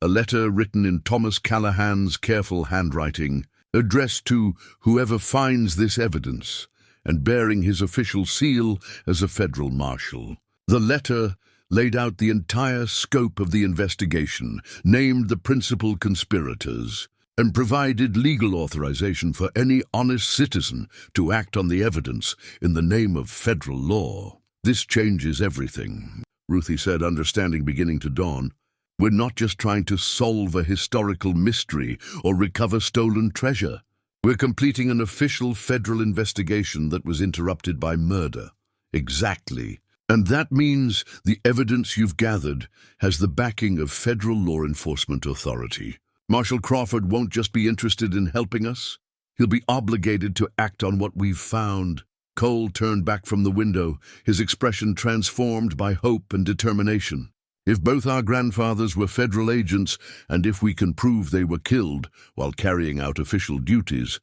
a letter written in Thomas Callahan's careful handwriting, addressed to whoever finds this evidence, and bearing his official seal as a federal marshal. The letter laid out the entire scope of the investigation, named the principal conspirators, and provided legal authorization for any honest citizen to act on the evidence in the name of federal law. This changes everything, Ruthie said, understanding beginning to dawn. We're not just trying to solve a historical mystery or recover stolen treasure. We're completing an official federal investigation that was interrupted by murder. Exactly. And that means the evidence you've gathered has the backing of federal law enforcement authority. Marshal Crawford won't just be interested in helping us. He'll be obligated to act on what we've found. Cole turned back from the window, his expression transformed by hope and determination. If both our grandfathers were federal agents, and if we can prove they were killed while carrying out official duties,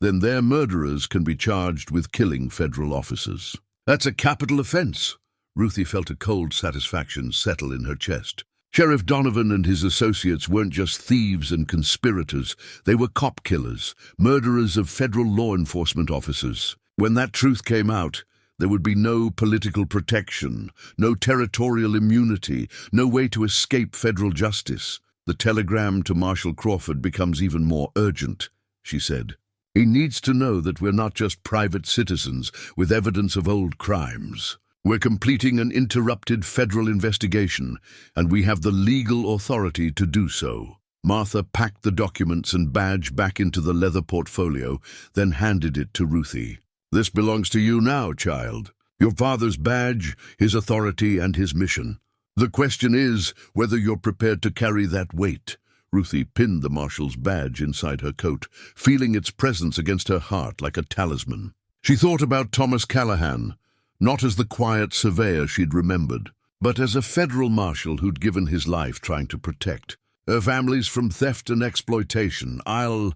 then their murderers can be charged with killing federal officers. That's a capital offense. Ruthie felt a cold satisfaction settle in her chest. Sheriff Donovan and his associates weren't just thieves and conspirators. They were cop killers, murderers of federal law enforcement officers. When that truth came out, there would be no political protection, no territorial immunity, no way to escape federal justice. The telegram to Marshal Crawford becomes even more urgent, she said. He needs to know that we're not just private citizens with evidence of old crimes. We're completing an interrupted federal investigation, and we have the legal authority to do so. Martha packed the documents and badge back into the leather portfolio, then handed it to Ruthie. This belongs to you now, child. Your father's badge, his authority, and his mission. The question is whether you're prepared to carry that weight. Ruthie pinned the marshal's badge inside her coat, feeling its presence against her heart like a talisman. She thought about Thomas Callahan, not as the quiet surveyor she'd remembered, but as a federal marshal who'd given his life trying to protect her families from theft and exploitation. I'll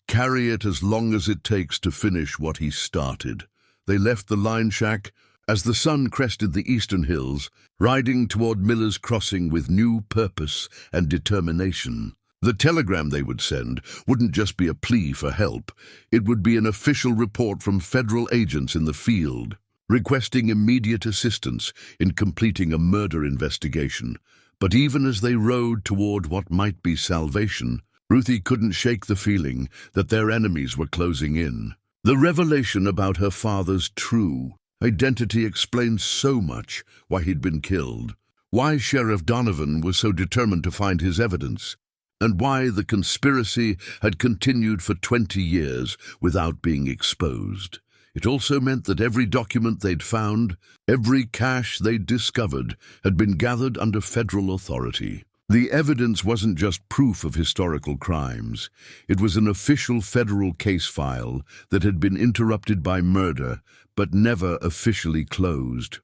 carry it as long as it takes to finish what he started. They left the line shack as the sun crested the eastern hills, riding toward Miller's Crossing with new purpose and determination. The telegram they would send wouldn't just be a plea for help. It would be an official report from federal agents in the field, requesting immediate assistance in completing a murder investigation. But even as they rode toward what might be salvation, Ruthie couldn't shake the feeling that their enemies were closing in. The revelation about her father's true identity explained so much: why he'd been killed, why Sheriff Donovan was so determined to find his evidence, and why the conspiracy had continued for 20 years without being exposed. It also meant that every document they'd found, every cache they'd discovered, had been gathered under federal authority. The evidence wasn't just proof of historical crimes. It was an official federal case file that had been interrupted by murder, but never officially closed.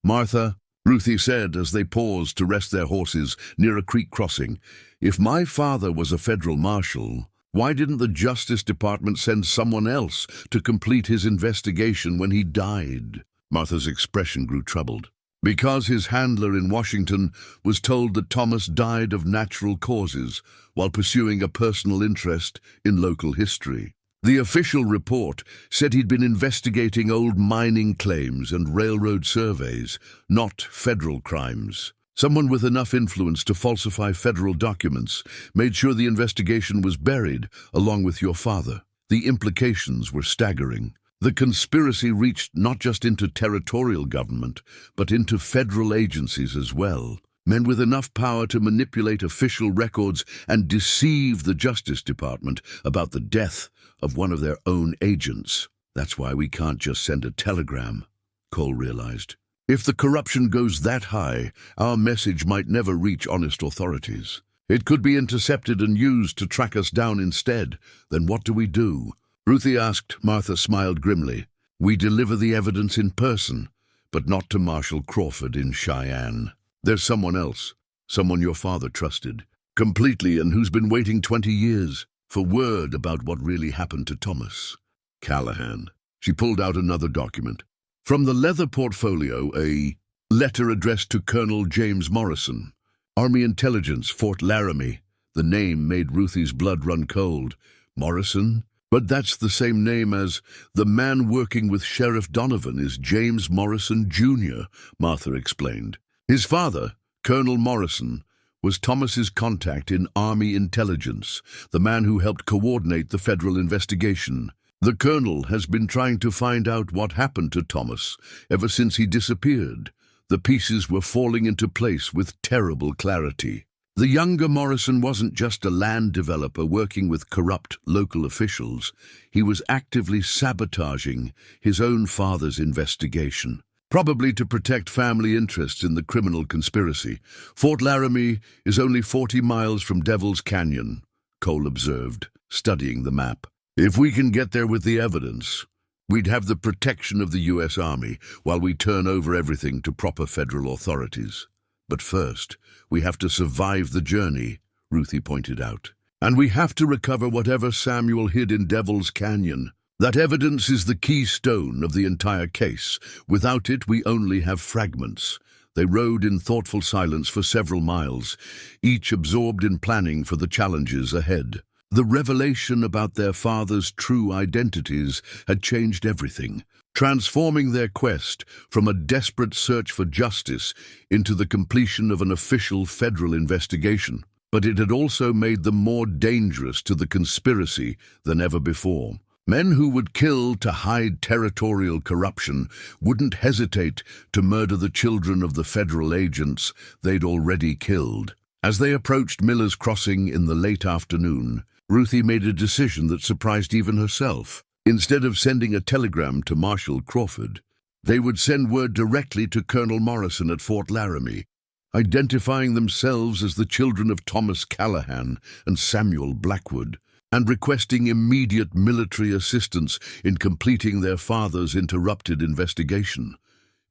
Martha, Ruthie said as they paused to rest their horses near a creek crossing, if my father was a federal marshal, why didn't the Justice Department send someone else to complete his investigation when he died? Martha's expression grew troubled. Because his handler in Washington was told that Thomas died of natural causes while pursuing a personal interest in local history. The official report said he'd been investigating old mining claims and railroad surveys, not federal crimes. Someone with enough influence to falsify federal documents made sure the investigation was buried, along with your father. The implications were staggering. The conspiracy reached not just into territorial government, but into federal agencies as well. Men with enough power to manipulate official records and deceive the Justice Department about the death of one of their own agents. That's why we can't just send a telegram, Cole realized. If the corruption goes that high, our message might never reach honest authorities. It could be intercepted and used to track us down instead. Then what do we do? Ruthie asked. Martha smiled grimly. We deliver the evidence in person, but not to Marshal Crawford in Cheyenne. There's someone else, someone your father trusted completely and who's been waiting 20 years for word about what really happened to Thomas. Callahan. She pulled out another document. From the leather portfolio, a letter addressed to Colonel James Morrison. Army Intelligence, Fort Laramie. The name made Ruthie's blood run cold. Morrison? But that's the same name as the man working with Sheriff Donovan is James Morrison, Jr., Martha explained. His father, Colonel Morrison, was Thomas's contact in Army Intelligence, the man who helped coordinate the federal investigation. The colonel has been trying to find out what happened to Thomas ever since he disappeared. The pieces were falling into place with terrible clarity. The younger Morrison wasn't just a land developer working with corrupt local officials. He was actively sabotaging his own father's investigation, probably to protect family interests in the criminal conspiracy. Fort Laramie is only 40 miles from Devil's Canyon, Cole observed, studying the map. If we can get there with the evidence, we'd have the protection of the U.S. Army while we turn over everything to proper federal authorities. But first, we have to survive the journey, Ruthie pointed out. And we have to recover whatever Samuel hid in Devil's Canyon. That evidence is the keystone of the entire case. Without it, we only have fragments. They rode in thoughtful silence for several miles, each absorbed in planning for the challenges ahead. The revelation about their father's true identities had changed everything, transforming their quest from a desperate search for justice into the completion of an official federal investigation. But it had also made them more dangerous to the conspiracy than ever before. Men who would kill to hide territorial corruption wouldn't hesitate to murder the children of the federal agents they'd already killed. As they approached Miller's Crossing in the late afternoon, Ruthie made a decision that surprised even herself. Instead of sending a telegram to Marshal Crawford, they would send word directly to Colonel Morrison at Fort Laramie, identifying themselves as the children of Thomas Callahan and Samuel Blackwood, and requesting immediate military assistance in completing their father's interrupted investigation.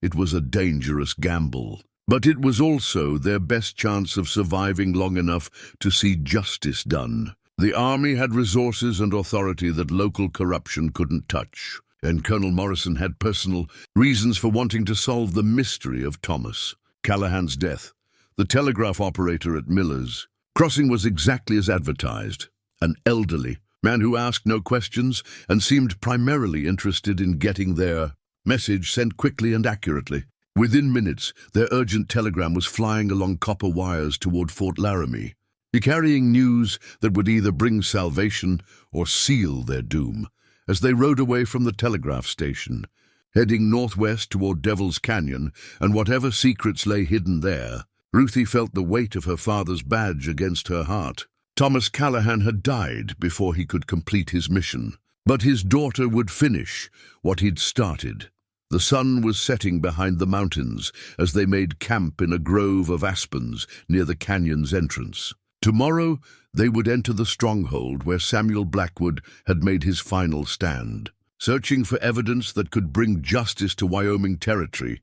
It was a dangerous gamble, but it was also their best chance of surviving long enough to see justice done. The Army had resources and authority that local corruption couldn't touch, and Colonel Morrison had personal reasons for wanting to solve the mystery of Thomas Callahan's death. The telegraph operator at Miller's Crossing was exactly as advertised, an elderly man who asked no questions and seemed primarily interested in getting their message sent quickly and accurately. Within minutes, their urgent telegram was flying along copper wires toward Fort Laramie, carrying news that would either bring salvation or seal their doom. As they rode away from the telegraph station, heading northwest toward Devil's Canyon and whatever secrets lay hidden there, Ruthie felt the weight of her father's badge against her heart. Thomas Callahan had died before he could complete his mission, but his daughter would finish what he'd started. The sun was setting behind the mountains as they made camp in a grove of aspens near the canyon's entrance. Tomorrow, they would enter the stronghold where Samuel Blackwood had made his final stand, searching for evidence that could bring justice to Wyoming territory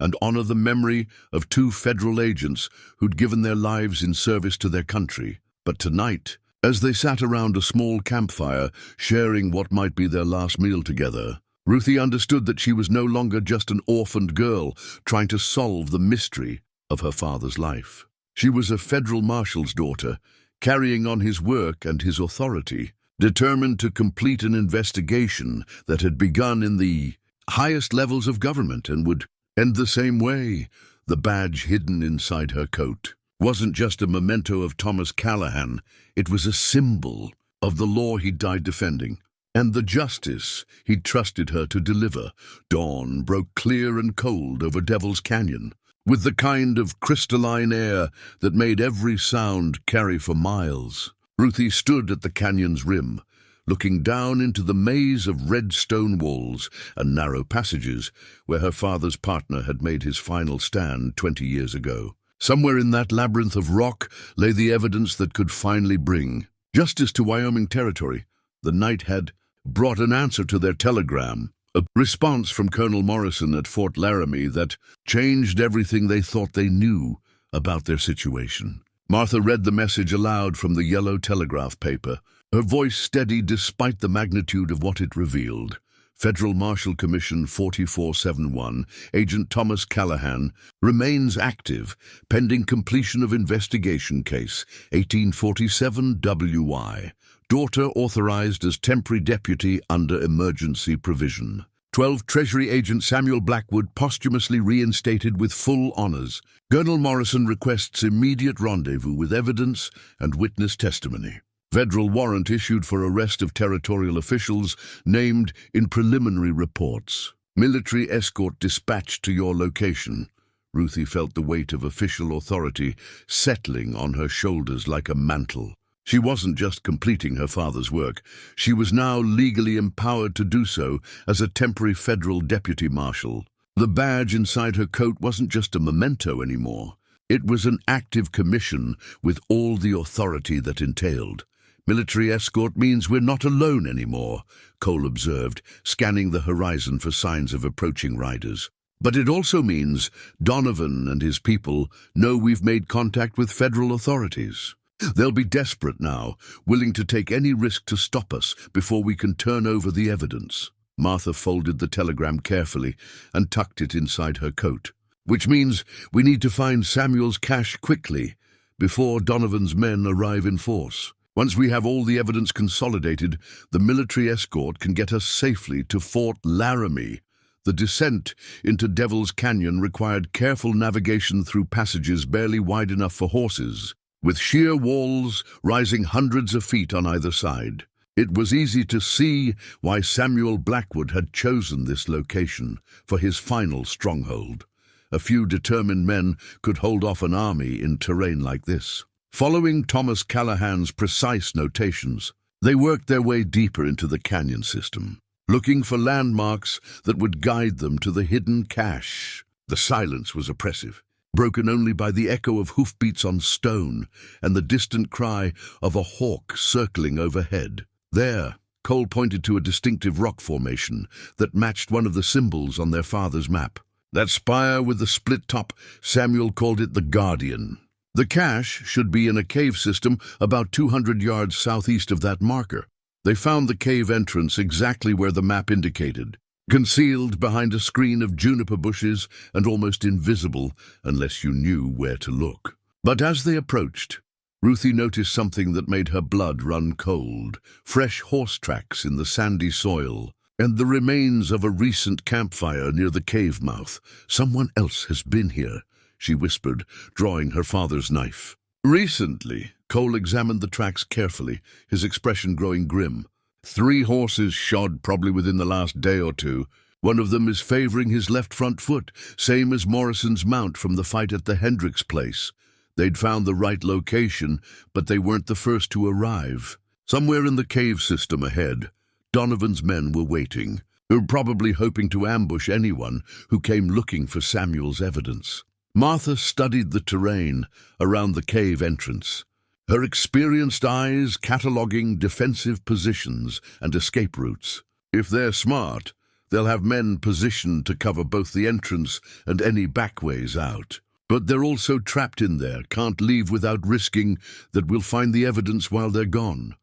and honor the memory of two federal agents who'd given their lives in service to their country. But tonight, as they sat around a small campfire, sharing what might be their last meal together, Ruthie understood that she was no longer just an orphaned girl trying to solve the mystery of her father's life. She was a federal marshal's daughter, carrying on his work and his authority. determined to complete an investigation that had begun in the highest levels of government and would end the same way. The badge hidden inside her coat wasn't just a memento of Thomas Callahan, it was a symbol of the law he'd died defending, and the justice he'd trusted her to deliver. Dawn broke clear and cold over Devil's Canyon, with the kind of crystalline air that made every sound carry for miles. Ruthie stood at the canyon's rim, looking down into the maze of red stone walls and narrow passages where her father's partner had made his final stand 20 years ago. Somewhere in that labyrinth of rock lay the evidence that could finally bring justice to Wyoming territory. The night had brought an answer to their telegram, a response from Colonel Morrison at Fort Laramie that changed everything they thought they knew about their situation. Martha read the message aloud from the yellow telegraph paper, her voice steady despite the magnitude of what it revealed. Federal Marshal Commission 4471, Agent Thomas Callahan, remains active, pending completion of investigation case, 1847 WY. Daughter authorized as temporary deputy under emergency provision. 12 Treasury Agent Samuel Blackwood posthumously reinstated with full honors. Colonel Morrison requests immediate rendezvous with evidence and witness testimony. Federal warrant issued for arrest of territorial officials named in preliminary reports. Military escort dispatched to your location. Ruthie felt the weight of official authority settling on her shoulders like a mantle. She wasn't just completing her father's work. She was now legally empowered to do so as a temporary federal deputy marshal. The badge inside her coat wasn't just a memento anymore. It was an active commission with all the authority that entailed. Military escort means we're not alone anymore, Cole observed, scanning the horizon for signs of approaching riders. But it also means Donovan and his people know we've made contact with federal authorities. They'll be desperate now, willing to take any risk to stop us before we can turn over the evidence. Martha folded the telegram carefully and tucked it inside her coat. Which means we need to find Samuel's cache quickly, before Donovan's men arrive in force. Once we have all the evidence consolidated, the military escort can get us safely to Fort Laramie. The descent into Devil's Canyon required careful navigation through passages barely wide enough for horses, with sheer walls rising hundreds of feet on either side. It was easy to see why Samuel Blackwood had chosen this location for his final stronghold. A few determined men could hold off an army in terrain like this. Following Thomas Callahan's precise notations, they worked their way deeper into the canyon system, looking for landmarks that would guide them to the hidden cache. The silence was oppressive, broken only by the echo of hoofbeats on stone and the distant cry of a hawk circling overhead. There, Cole pointed to a distinctive rock formation that matched one of the symbols on their father's map. That spire with the split top, Samuel called it the Guardian. The cache should be in a cave system about 200 yards southeast of that marker. They found the cave entrance exactly where the map indicated, concealed behind a screen of juniper bushes and almost invisible unless you knew where to look. But as they approached, Ruthie noticed something that made her blood run cold: fresh horse tracks in the sandy soil, and the remains of a recent campfire near the cave mouth. Someone else has been here, she whispered, drawing her father's knife. Recently, Cole examined the tracks carefully, his expression growing grim. 3 horses shod probably within the last day or two. One of them is favoring his left front foot, same as Morrison's mount from the fight at the Hendricks place. They'd found the right location, but they weren't the first to arrive. Somewhere in the cave system ahead, Donovan's men were waiting, probably hoping to ambush anyone who came looking for Samuel's evidence. Martha studied the terrain around the cave entrance, her experienced eyes cataloging defensive positions and escape routes. If they're smart, they'll have men positioned to cover both the entrance and any backways out. But they're also trapped in there, can't leave without risking that we'll find the evidence while they're gone.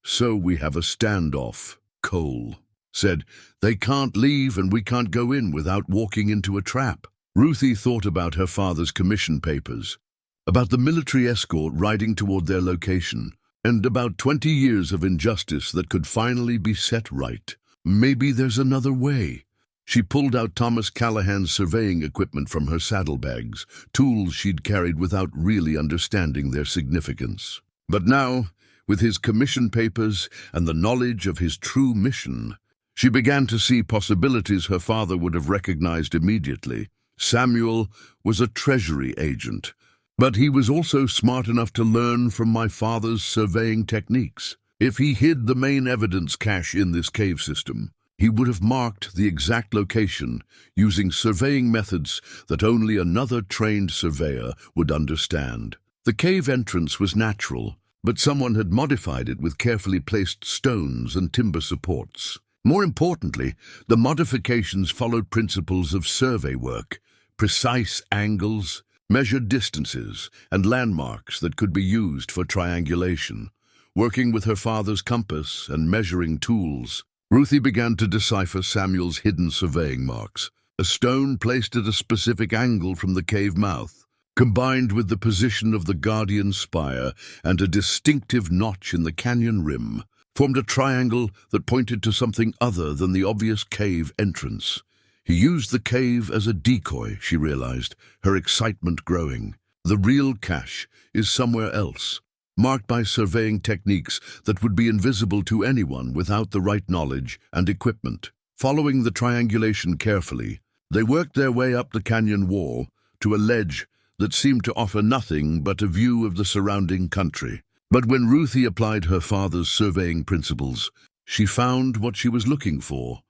So we have a standoff, Cole said. They can't leave and we can't go in without walking into a trap. Ruthie thought about her father's commission papers, about the military escort riding toward their location. And about 20 years of injustice that could finally be set right. Maybe there's another way. She pulled out Thomas Callahan's surveying equipment from her saddlebags, tools she'd carried without really understanding their significance. But now, with his commission papers and the knowledge of his true mission, she began to see possibilities her father would have recognized immediately. Samuel was a treasury agent, but he was also smart enough to learn from my father's surveying techniques. If he hid the main evidence cache in this cave system, he would have marked the exact location using surveying methods that only another trained surveyor would understand. The cave entrance was natural, but someone had modified it with carefully placed stones and timber supports. More importantly, the modifications followed principles of survey work, precise angles, measured distances, and landmarks that could be used for triangulation. Working with her father's compass and measuring tools, Ruthie began to decipher Samuel's hidden surveying marks. A stone placed at a specific angle from the cave mouth, combined with the position of the guardian spire and a distinctive notch in the canyon rim, formed a triangle that pointed to something other than the obvious cave entrance. He used the cave as a decoy, she realized, her excitement growing. The real cache is somewhere else, marked by surveying techniques that would be invisible to anyone without the right knowledge and equipment. Following the triangulation carefully, they worked their way up the canyon wall to a ledge that seemed to offer nothing but a view of the surrounding country. But when Ruthie applied her father's surveying principles, she found what she was looking for.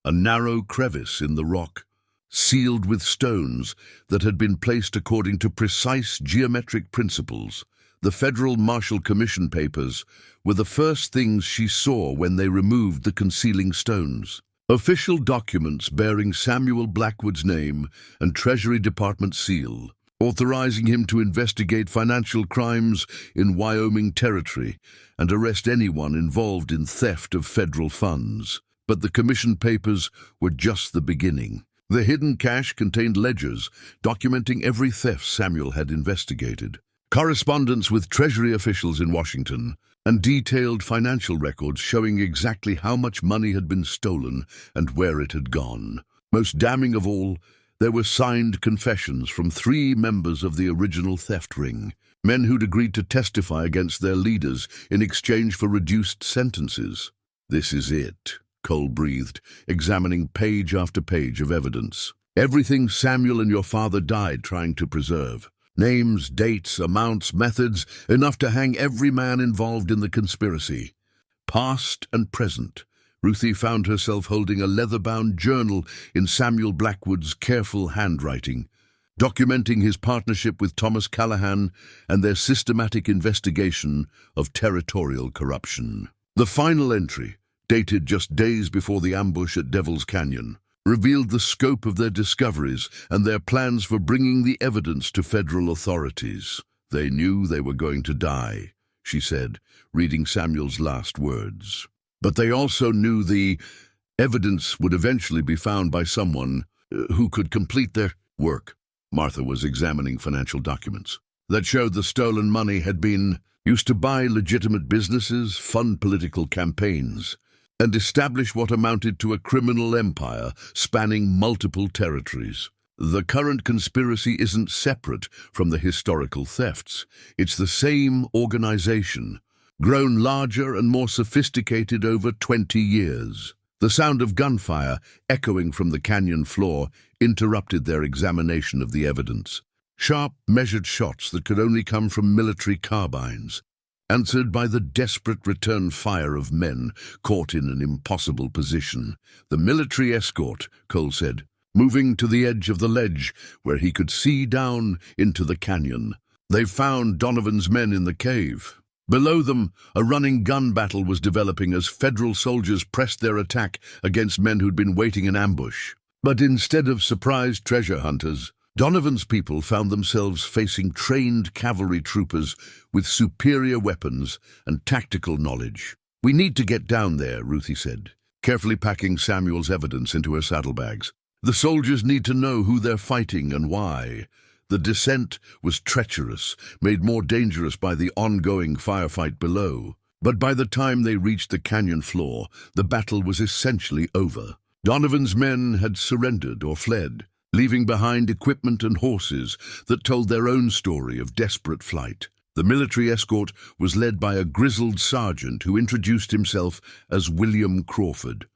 A narrow crevice in the rock, sealed with stones that had been placed according to precise geometric principles. The Federal Marshal Commission papers were the first things she saw when they removed the concealing stones. Official documents bearing Samuel Blackwood's name and Treasury Department seal, authorizing him to investigate financial crimes in Wyoming territory and arrest anyone involved in theft of federal funds. But the commission papers were just the beginning. The hidden cache contained ledgers documenting every theft Samuel had investigated, correspondence with Treasury officials in Washington, and detailed financial records showing exactly how much money had been stolen and where it had gone. Most damning of all, there were signed confessions from 3 members of the original theft ring, men who'd agreed to testify against their leaders in exchange for reduced sentences. "This is it," Cole breathed, examining page after page of evidence. "Everything Samuel and your father died trying to preserve. Names, dates, amounts, methods, enough to hang every man involved in the conspiracy. Past and present." Ruthie found herself holding a leather-bound journal in Samuel Blackwood's careful handwriting, documenting his partnership with Thomas Callahan and their systematic investigation of territorial corruption. The final entry, dated just days before the ambush at Devil's Canyon, revealed the scope of their discoveries and their plans for bringing the evidence to federal authorities. "They knew they were going to die," she said, reading Samuel's last words. "But they also knew the evidence would eventually be found by someone who could complete their work." Martha was examining financial documents that showed the stolen money had been used to buy legitimate businesses, fund political campaigns, and establish what amounted to a criminal empire spanning multiple territories. The current conspiracy isn't separate from the historical thefts. It's the same organization, grown larger and more sophisticated over 20 years. The sound of gunfire, echoing from the canyon floor, interrupted their examination of the evidence. Sharp, measured shots that could only come from military carbines, answered by the desperate return fire of men caught in an impossible position. "The military escort," Cole said, moving to the edge of the ledge where he could see down into the canyon. "They found Donovan's men in the cave." Below them, a running gun battle was developing as federal soldiers pressed their attack against men who'd been waiting in ambush. But instead of surprised treasure hunters, Donovan's people found themselves facing trained cavalry troopers with superior weapons and tactical knowledge. "We need to get down there," Ruthie said, carefully packing Samuel's evidence into her saddlebags. "The soldiers need to know who they're fighting and why. The descent was treacherous, made more dangerous by the ongoing firefight below. But by the time they reached the canyon floor, the battle was essentially over. Donovan's men had surrendered or fled, leaving behind equipment and horses that told their own story of desperate flight. The military escort was led by a grizzled sergeant who introduced himself as William Crawford,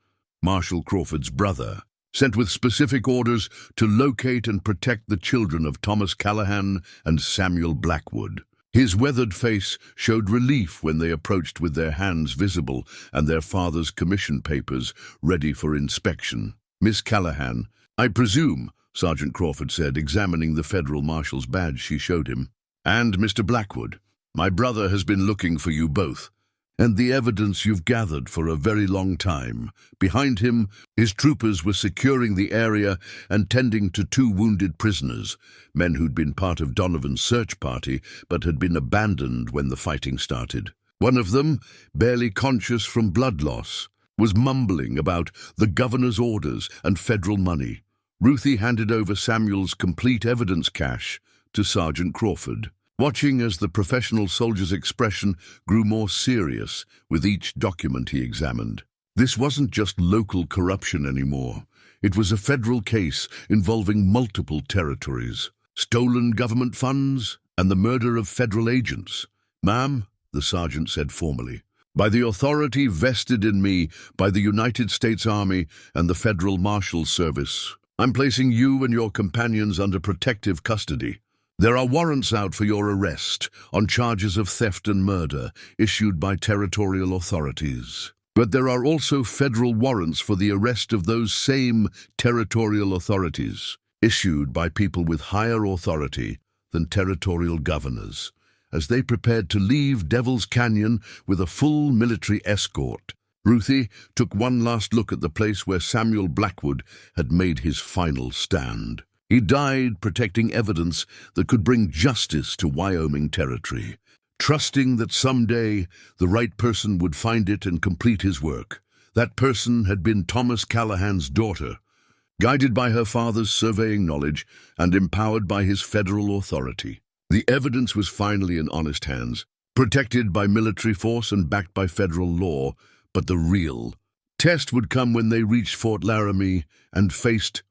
Marshal Crawford's brother, sent with specific orders to locate and protect the children of Thomas Callahan and Samuel Blackwood. His weathered face showed relief when they approached with their hands visible and their father's commission papers ready for inspection. "Miss Callahan, I presume," Sergeant Crawford said, examining the federal marshal's badge she showed him. "And Mr. Blackwood, my brother has been looking for you both, and the evidence you've gathered for a very long time." Behind him, his troopers were securing the area and tending to 2 wounded prisoners, men who'd been part of Donovan's search party but had been abandoned when the fighting started. One of them, barely conscious from blood loss, was mumbling about the governor's orders and federal money. Ruthie handed over Samuel's complete evidence cache to Sergeant Crawford, watching as the professional soldier's expression grew more serious with each document he examined. This wasn't just local corruption anymore. It was a federal case involving multiple territories, stolen government funds, and the murder of federal agents. "Ma'am," the sergeant said formally, "by the authority vested in me by the United States Army and the Federal Marshal Service, I'm placing you and your companions under protective custody. There are warrants out for your arrest on charges of theft and murder issued by territorial authorities. But there are also federal warrants for the arrest of those same territorial authorities, issued by people with higher authority than territorial governors, as they prepared to leave Devil's Canyon with a full military escort." Ruthie took one last look at the place where Samuel Blackwood had made his final stand. He died protecting evidence that could bring justice to Wyoming territory, trusting that someday the right person would find it and complete his work. That person had been Thomas Callahan's daughter, guided by her father's surveying knowledge and empowered by his federal authority. The evidence was finally in honest hands, protected by military force and backed by federal law, but the real test would come when they reached Fort Laramie and faced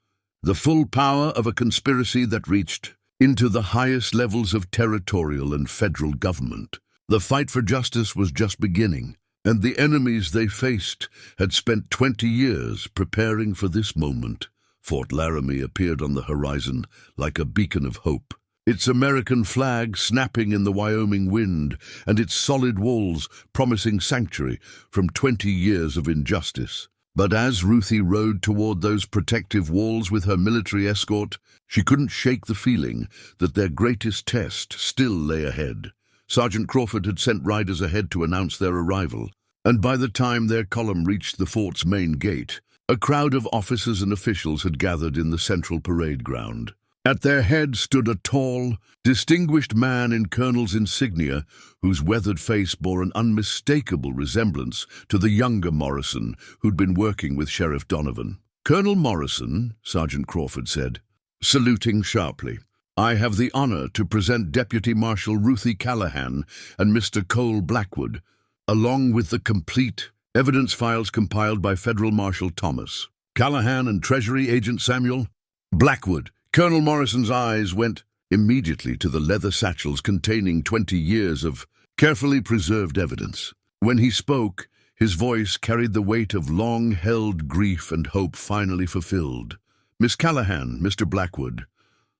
the full power of a conspiracy that reached into the highest levels of territorial and federal government. The fight for justice was just beginning, and the enemies they faced had spent 20 years preparing for this moment. Fort Laramie appeared on the horizon like a beacon of hope, its American flag snapping in the Wyoming wind and its solid walls promising sanctuary from 20 years of injustice. But as Ruthie rode toward those protective walls with her military escort, she couldn't shake the feeling that their greatest test still lay ahead. Sergeant Crawford had sent riders ahead to announce their arrival, and by the time their column reached the fort's main gate, a crowd of officers and officials had gathered in the central parade ground. At their head stood a tall, distinguished man in colonel's insignia whose weathered face bore an unmistakable resemblance to the younger Morrison who'd been working with Sheriff Donovan. "Colonel Morrison," Sergeant Crawford said, saluting sharply, "I have the honor to present Deputy Marshal Ruthie Callahan and Mr. Cole Blackwood, along with the complete evidence files compiled by Federal Marshal Thomas Callahan and Treasury Agent Samuel Blackwood." Colonel Morrison's eyes went immediately to the leather satchels containing 20 years of carefully preserved evidence. When he spoke, his voice carried the weight of long-held grief and hope finally fulfilled. "Miss Callahan, Mr. Blackwood,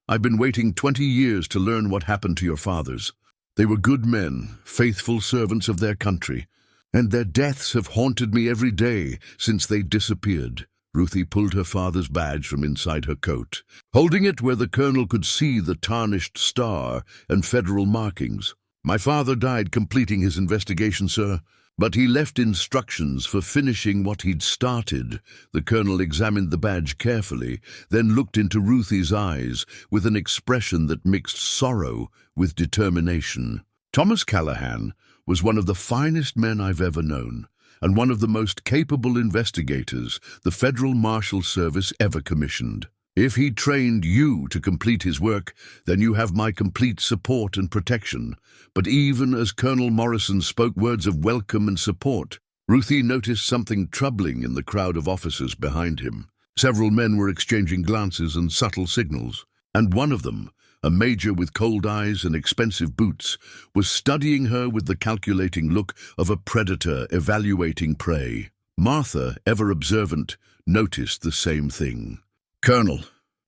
I've been waiting 20 years to learn what happened to your fathers. They were good men, faithful servants of their country, and their deaths have haunted me every day since they disappeared." Ruthie pulled her father's badge from inside her coat, holding it where the colonel could see the tarnished star and federal markings. "My father died completing his investigation, sir, but he left instructions for finishing what he'd started." The colonel examined the badge carefully, then looked into Ruthie's eyes with an expression that mixed sorrow with determination. "Thomas Callahan was one of the finest men I've ever known, and one of the most capable investigators the Federal Marshal Service ever commissioned. If he trained you to complete his work, then you have my complete support and protection. But even as Colonel Morrison spoke words of welcome and support, Ruthie noticed something troubling in the crowd of officers behind him. Several men were exchanging glances and subtle signals, and one of them, a major with cold eyes and expensive boots, was studying her with the calculating look of a predator evaluating prey. Martha, ever observant, noticed the same thing. "Colonel,"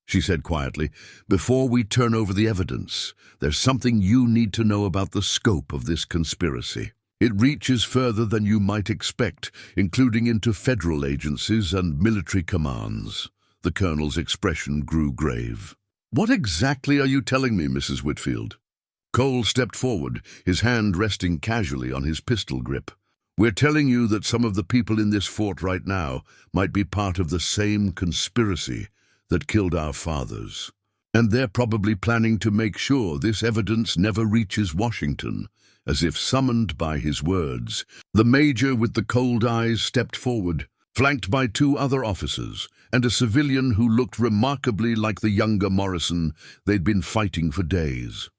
she said quietly, "before we turn over the evidence, there's something you need to know about the scope of this conspiracy. It reaches further than you might expect, including into federal agencies and military commands." The colonel's expression grew grave. "What exactly are you telling me, Mrs. Whitfield?" Cole stepped forward, his hand resting casually on his pistol grip. "We're telling you that some of the people in this fort right now might be part of the same conspiracy that killed our fathers. And they're probably planning to make sure this evidence never reaches Washington." As if summoned by his words, the major with the cold eyes stepped forward, flanked by two other officers and a civilian who looked remarkably like the younger Morrison they'd been fighting for days.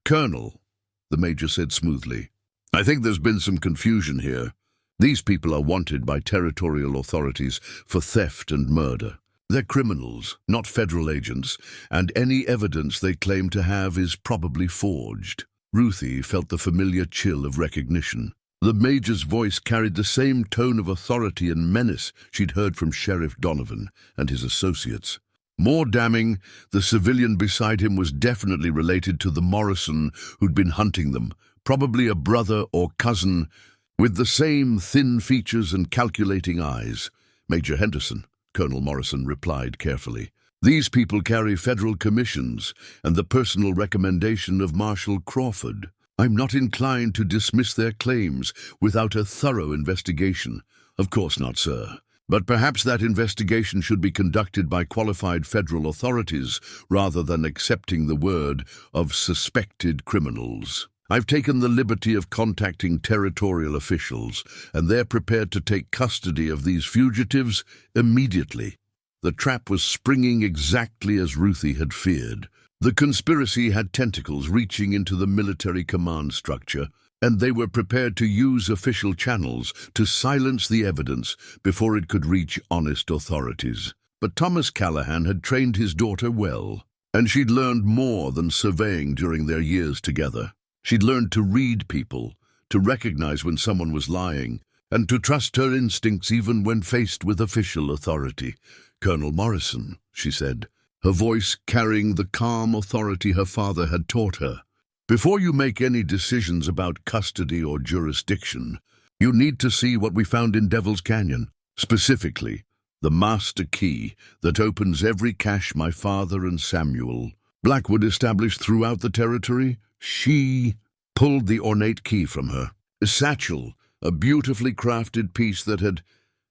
"Colonel," the major said smoothly, "I think there's been some confusion here. These people are wanted by territorial authorities for theft and murder. They're criminals, not federal agents, and any evidence they claim to have is probably forged." Ruthie felt the familiar chill of recognition. The major's voice carried the same tone of authority and menace she'd heard from Sheriff Donovan and his associates. More damning, the civilian beside him was definitely related to the Morrison who'd been hunting them, probably a brother or cousin, with the same thin features and calculating eyes. "Major Henderson," Colonel Morrison replied carefully. "These people carry federal commissions and the personal recommendation of Marshal Crawford. I'm not inclined to dismiss their claims without a thorough investigation." "Of course not, sir. But perhaps that investigation should be conducted by qualified federal authorities rather than accepting the word of suspected criminals. I've taken the liberty of contacting territorial officials, and they're prepared to take custody of these fugitives immediately." The trap was springing exactly as Ruthie had feared. The conspiracy had tentacles reaching into the military command structure, and they were prepared to use official channels to silence the evidence before it could reach honest authorities. But Thomas Callahan had trained his daughter well, and she'd learned more than surveying during their years together. She'd learned to read people, to recognize when someone was lying, and to trust her instincts even when faced with official authority. "Colonel Morrison," she said, her voice carrying the calm authority her father had taught her, "before you make any decisions about custody or jurisdiction, you need to see what we found in Devil's Canyon, specifically the master key that opens every cache my father and Samuel Blackwood established throughout the territory." She pulled the ornate key from her, a satchel, a beautifully crafted piece that had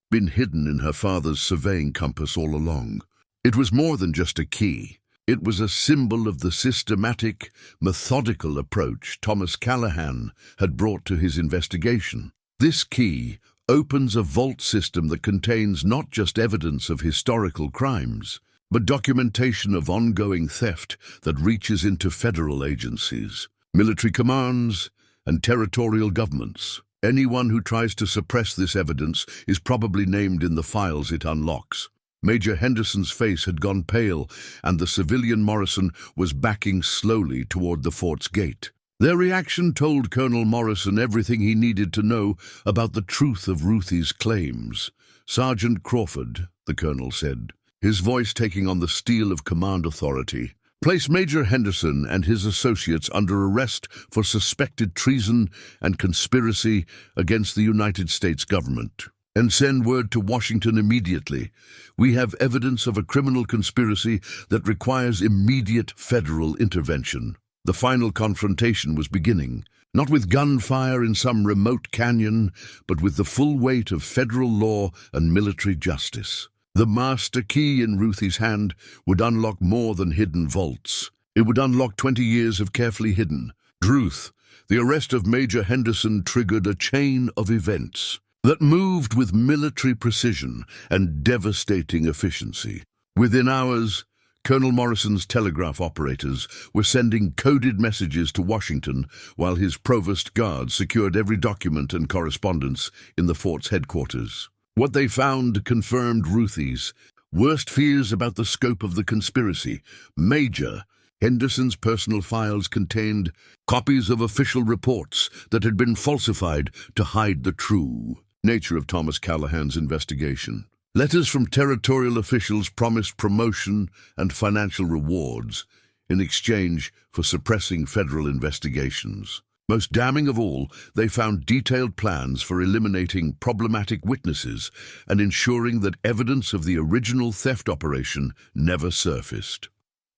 been hidden in her father's surveying compass all along. It was more than just a key. It was a symbol of the systematic, methodical approach Thomas Callahan had brought to his investigation. This key opens a vault system that contains not just evidence of historical crimes, but documentation of ongoing theft that reaches into federal agencies, military commands, and territorial governments. Anyone who tries to suppress this evidence is probably named in the files it unlocks. Major Henderson's face had gone pale, and the civilian Morrison was backing slowly toward the fort's gate. Their reaction told Colonel Morrison everything he needed to know about the truth of Ruthie's claims. "Sergeant Crawford," the colonel said, his voice taking on the steel of command authority, "place Major Henderson and his associates under arrest for suspected treason and conspiracy against the United States government, and send word to Washington immediately. We have evidence of a criminal conspiracy that requires immediate federal intervention." The final confrontation was beginning, not with gunfire in some remote canyon, but with the full weight of federal law and military justice. The master key in Ruthie's hand would unlock more than hidden vaults. It would unlock 20 years of carefully hidden truth. The arrest of Major Henderson triggered a chain of events that moved with military precision and devastating efficiency. Within hours, Colonel Morrison's telegraph operators were sending coded messages to Washington while his provost guards secured every document and correspondence in the fort's headquarters. What they found confirmed Ruthie's worst fears about the scope of the conspiracy. Major. Henderson's personal files contained copies of official reports that had been falsified to hide the true nature of Thomas Callahan's investigation. Letters from territorial officials promised promotion and financial rewards in exchange for suppressing federal investigations. Most damning of all, they found detailed plans for eliminating problematic witnesses and ensuring that evidence of the original theft operation never surfaced.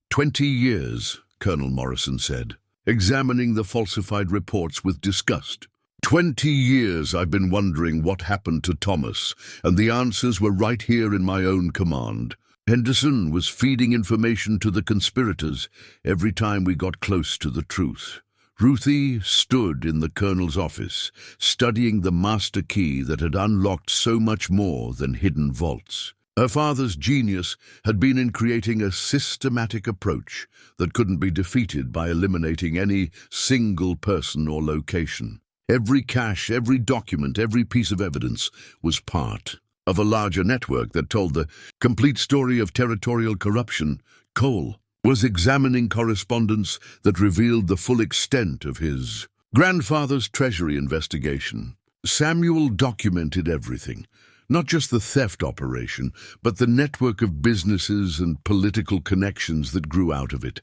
20 years, Colonel Morrison said, examining the falsified reports with disgust. 20 years I've been wondering what happened to Thomas, and the answers were right here in my own command. Henderson was feeding information to the conspirators every time we got close to the truth. Ruthie stood in the colonel's office, studying the master key that had unlocked so much more than hidden vaults. Her father's genius had been in creating a systematic approach that couldn't be defeated by eliminating any single person or location. Every cache, every document, every piece of evidence was part of a larger network that told the complete story of territorial corruption. Cole was examining correspondence that revealed the full extent of his grandfather's treasury investigation. Samuel documented everything. Not just the theft operation, but the network of businesses and political connections that grew out of it.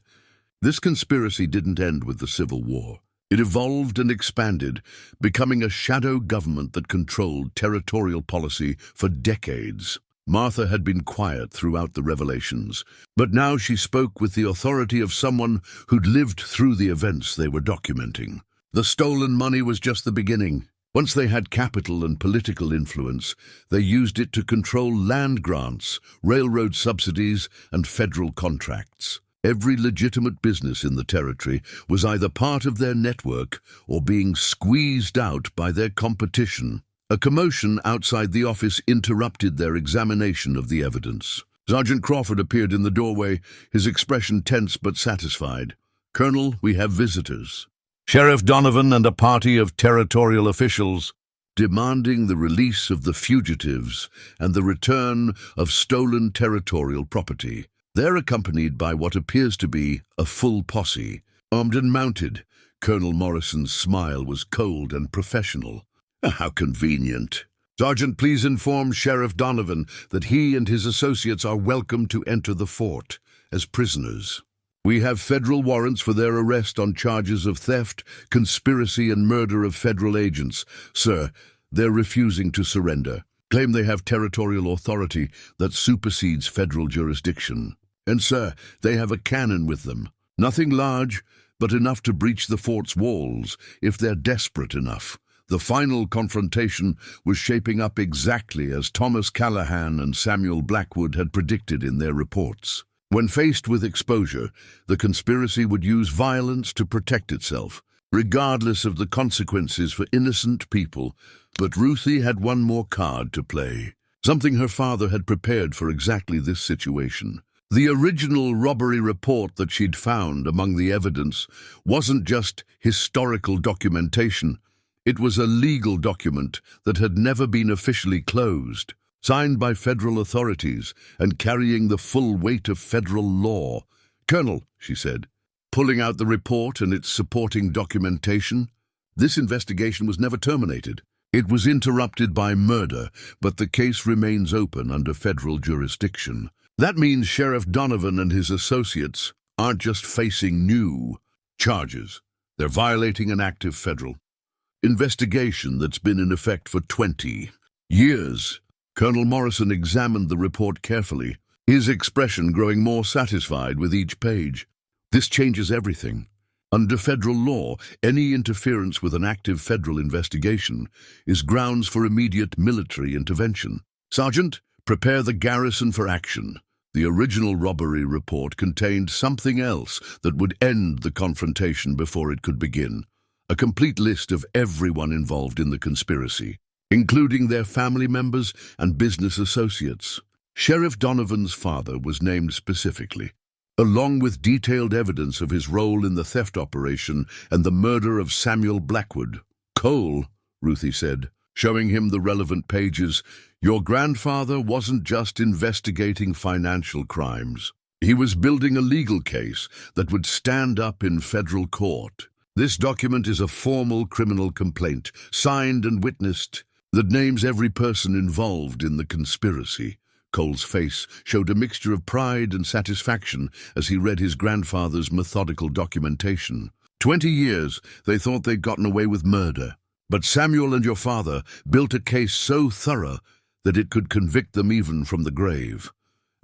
This conspiracy didn't end with the Civil War. It evolved and expanded, becoming a shadow government that controlled territorial policy for decades. Martha had been quiet throughout the revelations, but now she spoke with the authority of someone who'd lived through the events they were documenting. The stolen money was just the beginning. Once they had capital and political influence, they used it to control land grants, railroad subsidies, and federal contracts. Every legitimate business in the territory was either part of their network or being squeezed out by their competition. A commotion outside the office interrupted their examination of the evidence. Sergeant Crawford appeared in the doorway, his expression tense but satisfied. "Colonel, we have visitors." Sheriff Donovan and a party of territorial officials demanding the release of the fugitives and the return of stolen territorial property. They're accompanied by what appears to be a full posse, armed and mounted. Colonel Morrison's smile was cold and professional. How convenient. Sergeant, please inform Sheriff Donovan that he and his associates are welcome to enter the fort as prisoners. We have federal warrants for their arrest on charges of theft, conspiracy, and murder of federal agents. Sir, they're refusing to surrender. Claim they have territorial authority that supersedes federal jurisdiction. And sir, they have a cannon with them. Nothing large, but enough to breach the fort's walls if they're desperate enough. The final confrontation was shaping up exactly as Thomas Callahan and Samuel Blackwood had predicted in their reports. When faced with exposure, the conspiracy would use violence to protect itself, regardless of the consequences for innocent people. But Ruthie had one more card to play, something her father had prepared for exactly this situation. The original robbery report that she'd found among the evidence wasn't just historical documentation. It was a legal document that had never been officially closed, signed by federal authorities and carrying the full weight of federal law. "Colonel," she said, pulling out the report and its supporting documentation, "this investigation was never terminated. It was interrupted by murder, but the case remains open under federal jurisdiction. That means Sheriff Donovan and his associates aren't just facing new charges. They're violating an active federal investigation that's been in effect for 20 years. Colonel Morrison examined the report carefully, his expression growing more satisfied with each page. "This changes everything. Under federal law, any interference with an active federal investigation is grounds for immediate military intervention. Sergeant, prepare the garrison for action." The original robbery report contained something else that would end the confrontation before it could begin. A complete list of everyone involved in the conspiracy, including their family members and business associates. Sheriff Donovan's father was named specifically. along with detailed evidence of his role in the theft operation and the murder of Samuel Blackwood. "Cole," Ruthie said, showing him the relevant pages, "your grandfather wasn't just investigating financial crimes. He was building a legal case that would stand up in federal court. This document is a formal criminal complaint, signed and witnessed, that names every person involved in the conspiracy." Cole's face showed a mixture of pride and satisfaction as he read his grandfather's methodical documentation. 20 years they thought they'd gotten away with murder, but Samuel and your father built a case so thorough that it could convict them even from the grave.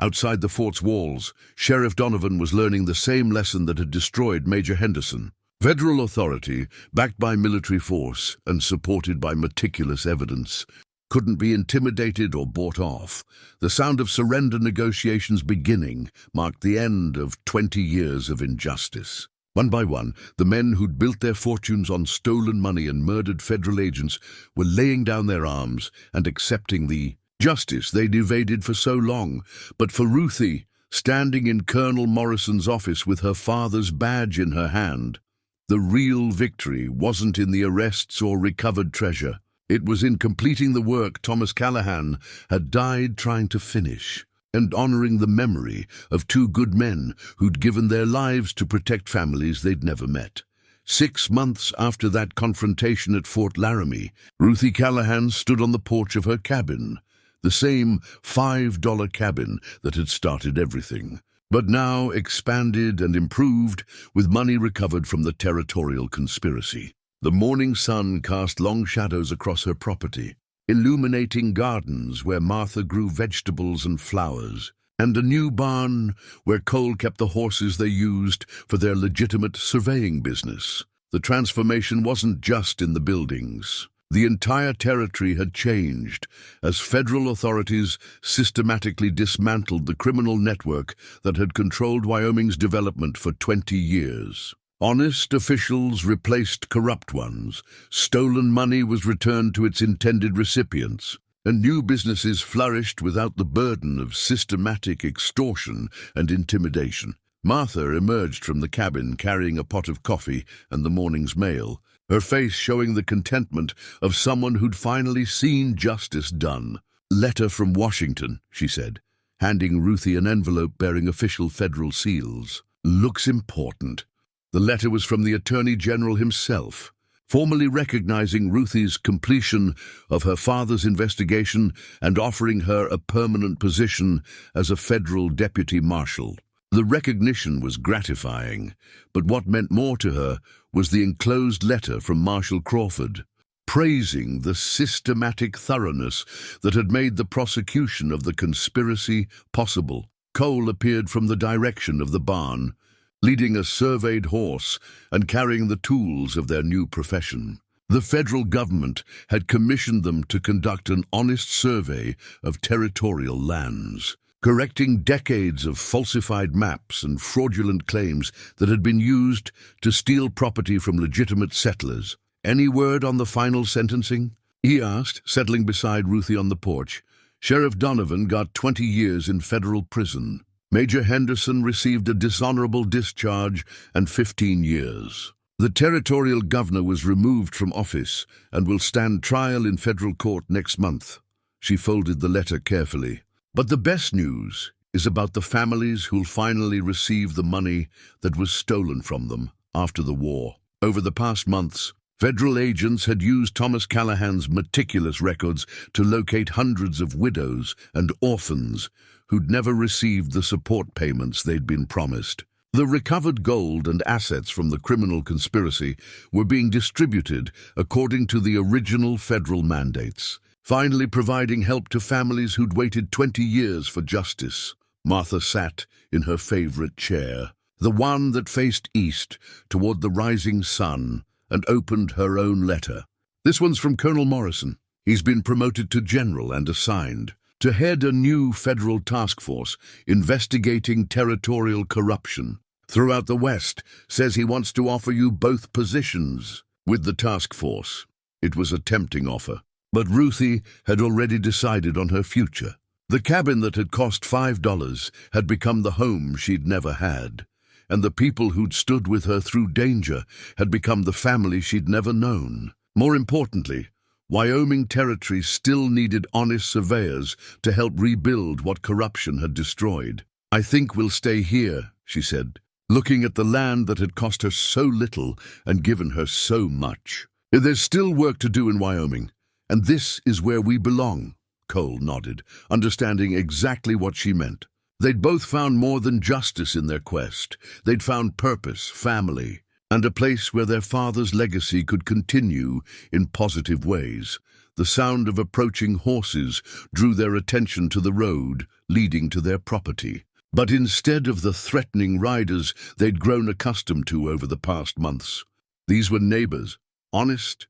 Outside the fort's walls, Sheriff Donovan was learning the same lesson that had destroyed Major Henderson. Federal authority, backed by military force and supported by meticulous evidence, couldn't be intimidated or bought off. The sound of surrender negotiations beginning marked the end of 20 years of injustice. One by one, the men who'd built their fortunes on stolen money and murdered federal agents were laying down their arms and accepting the justice they'd evaded for so long. But for Ruthie, standing in Colonel Morrison's office with her father's badge in her hand, the real victory wasn't in the arrests or recovered treasure. It was in completing the work Thomas Callahan had died trying to finish, and honoring the memory of two good men who'd given their lives to protect families they'd never met. 6 months after that confrontation at Fort Laramie, Ruthie Callahan stood on the porch of her cabin, the same $5 cabin that had started everything, but now expanded and improved with money recovered from the territorial conspiracy. The morning sun cast long shadows across her property, illuminating gardens where Martha grew vegetables and flowers, and a new barn where Cole kept the horses they used for their legitimate surveying business. The transformation wasn't just in the buildings. The entire territory had changed as federal authorities systematically dismantled the criminal network that had controlled Wyoming's development for 20 years. Honest officials replaced corrupt ones, stolen money was returned to its intended recipients, and new businesses flourished without the burden of systematic extortion and intimidation. Martha emerged from the cabin carrying a pot of coffee and the morning's mail, her face showing the contentment of someone who'd finally seen justice done. "Letter from Washington," she said, handing Ruthie an envelope bearing official federal seals. "Looks important." The letter was from the Attorney General himself, formally recognizing Ruthie's completion of her father's investigation and offering her a permanent position as a federal deputy marshal. The recognition was gratifying, but what meant more to her was the enclosed letter from Marshal Crawford, praising the systematic thoroughness that had made the prosecution of the conspiracy possible. Cole appeared from the direction of the barn, leading a surveyed horse and carrying the tools of their new profession. The federal government had commissioned them to conduct an honest survey of territorial lands, correcting decades of falsified maps and fraudulent claims that had been used to steal property from legitimate settlers. "Any word on the final sentencing?" he asked, settling beside Ruthie on the porch. "Sheriff Donovan got 20 years in federal prison. Major Henderson received a dishonorable discharge and 15 years. The territorial governor was removed from office and will stand trial in federal court next month." She folded the letter carefully. "But the best news is about the families who'll finally receive the money that was stolen from them after the war." Over the past months, federal agents had used Thomas Callahan's meticulous records to locate hundreds of widows and orphans who'd never received the support payments they'd been promised. The recovered gold and assets from the criminal conspiracy were being distributed according to the original federal mandates, finally providing help to families who'd waited 20 years for justice. Martha sat in her favorite chair, the one that faced east toward the rising sun, and opened her own letter. "This one's from Colonel Morrison. He's been promoted to general and assigned to head a new federal task force investigating territorial corruption throughout the West. Says he wants to offer you both positions with the task force." It was a tempting offer, but Ruthie had already decided on her future. The cabin that had cost $5 had become the home she'd never had, and the people who'd stood with her through danger had become the family she'd never known. More importantly, Wyoming territory still needed honest surveyors to help rebuild what corruption had destroyed. "I think we'll stay here," she said, looking at the land that had cost her so little and given her so much. "There's still work to do in Wyoming, and this is where we belong." Cole nodded, understanding exactly what she meant. They'd both found more than justice in their quest. They'd found purpose, family, and a place where their father's legacy could continue in positive ways. The sound of approaching horses drew their attention to the road leading to their property. But instead of the threatening riders they'd grown accustomed to over the past months, these were neighbors, honest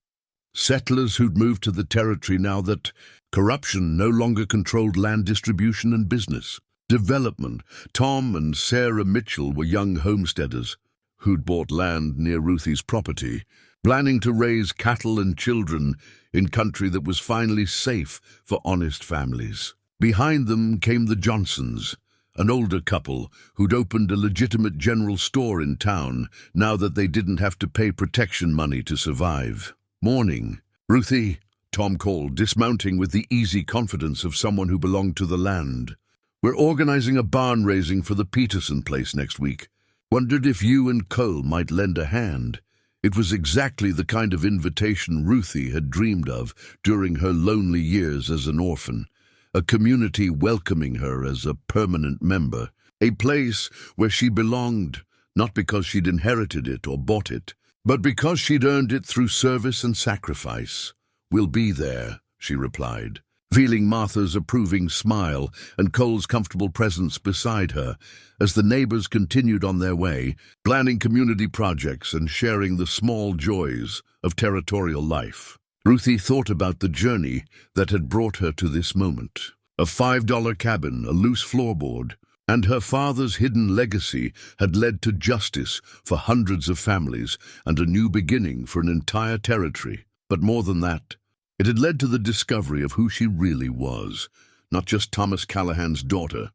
settlers who'd moved to the territory now that corruption no longer controlled land distribution and business development. Tom and Sarah Mitchell were young homesteaders who'd bought land near Ruthie's property, planning to raise cattle and children in country that was finally safe for honest families. Behind them came the Johnsons, an older couple who'd opened a legitimate general store in town now that they didn't have to pay protection money to survive. "Morning, Ruthie," Tom called, dismounting with the easy confidence of someone who belonged to the land. "We're organizing a barn raising for the Peterson place next week. Wondered if you and Cole might lend a hand." It was exactly the kind of invitation Ruthie had dreamed of during her lonely years as an orphan. A community welcoming her as a permanent member. A place where she belonged, not because she'd inherited it or bought it, but because she'd earned it through service and sacrifice. "We'll be there," she replied, feeling Martha's approving smile and Cole's comfortable presence beside her as the neighbors continued on their way, planning community projects and sharing the small joys of territorial life. Ruthie thought about the journey that had brought her to this moment. A $5 cabin, a loose floorboard, and her father's hidden legacy had led to justice for hundreds of families and a new beginning for an entire territory. But more than that, it had led to the discovery of who she really was, not just Thomas Callahan's daughter,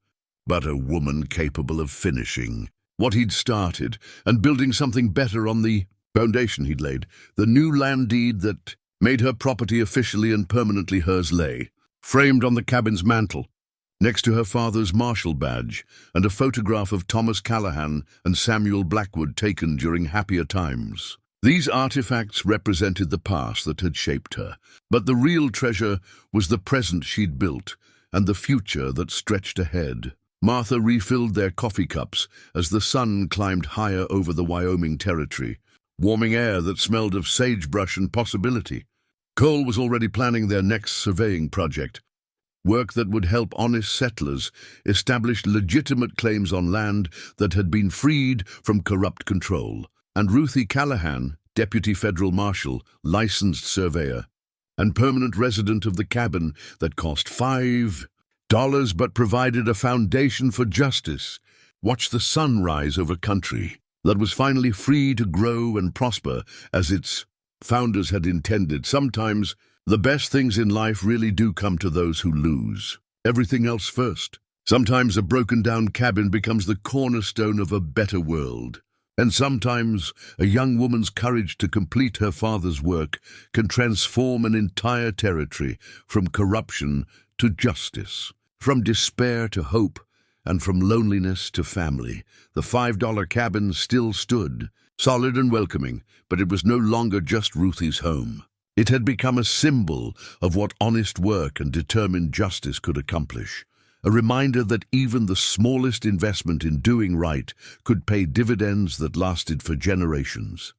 but a woman capable of finishing what he'd started and building something better on the foundation he'd laid. The new land deed that made her property officially and permanently hers lay, framed on the cabin's mantel, next to her father's marshal badge and a photograph of Thomas Callahan and Samuel Blackwood taken during happier times. These artifacts represented the past that had shaped her, but the real treasure was the present she'd built and the future that stretched ahead. Martha refilled their coffee cups as the sun climbed higher over the Wyoming territory, warming air that smelled of sagebrush and possibility. Cole was already planning their next surveying project, work that would help honest settlers establish legitimate claims on land that had been freed from corrupt control. And Ruthie Callahan, deputy federal marshal, licensed surveyor, and permanent resident of the cabin that cost $5 but provided a foundation for justice, watched the sun rise over country that was finally free to grow and prosper as its founders had intended. Sometimes the best things in life really do come to those who lose everything else first. Sometimes a broken-down cabin becomes the cornerstone of a better world. And sometimes a young woman's courage to complete her father's work can transform an entire territory from corruption to justice, from despair to hope, and from loneliness to family. The $5 cabin still stood, solid and welcoming, but it was no longer just Ruthie's home. It had become a symbol of what honest work and determined justice could accomplish. A reminder that even the smallest investment in doing right could pay dividends that lasted for generations.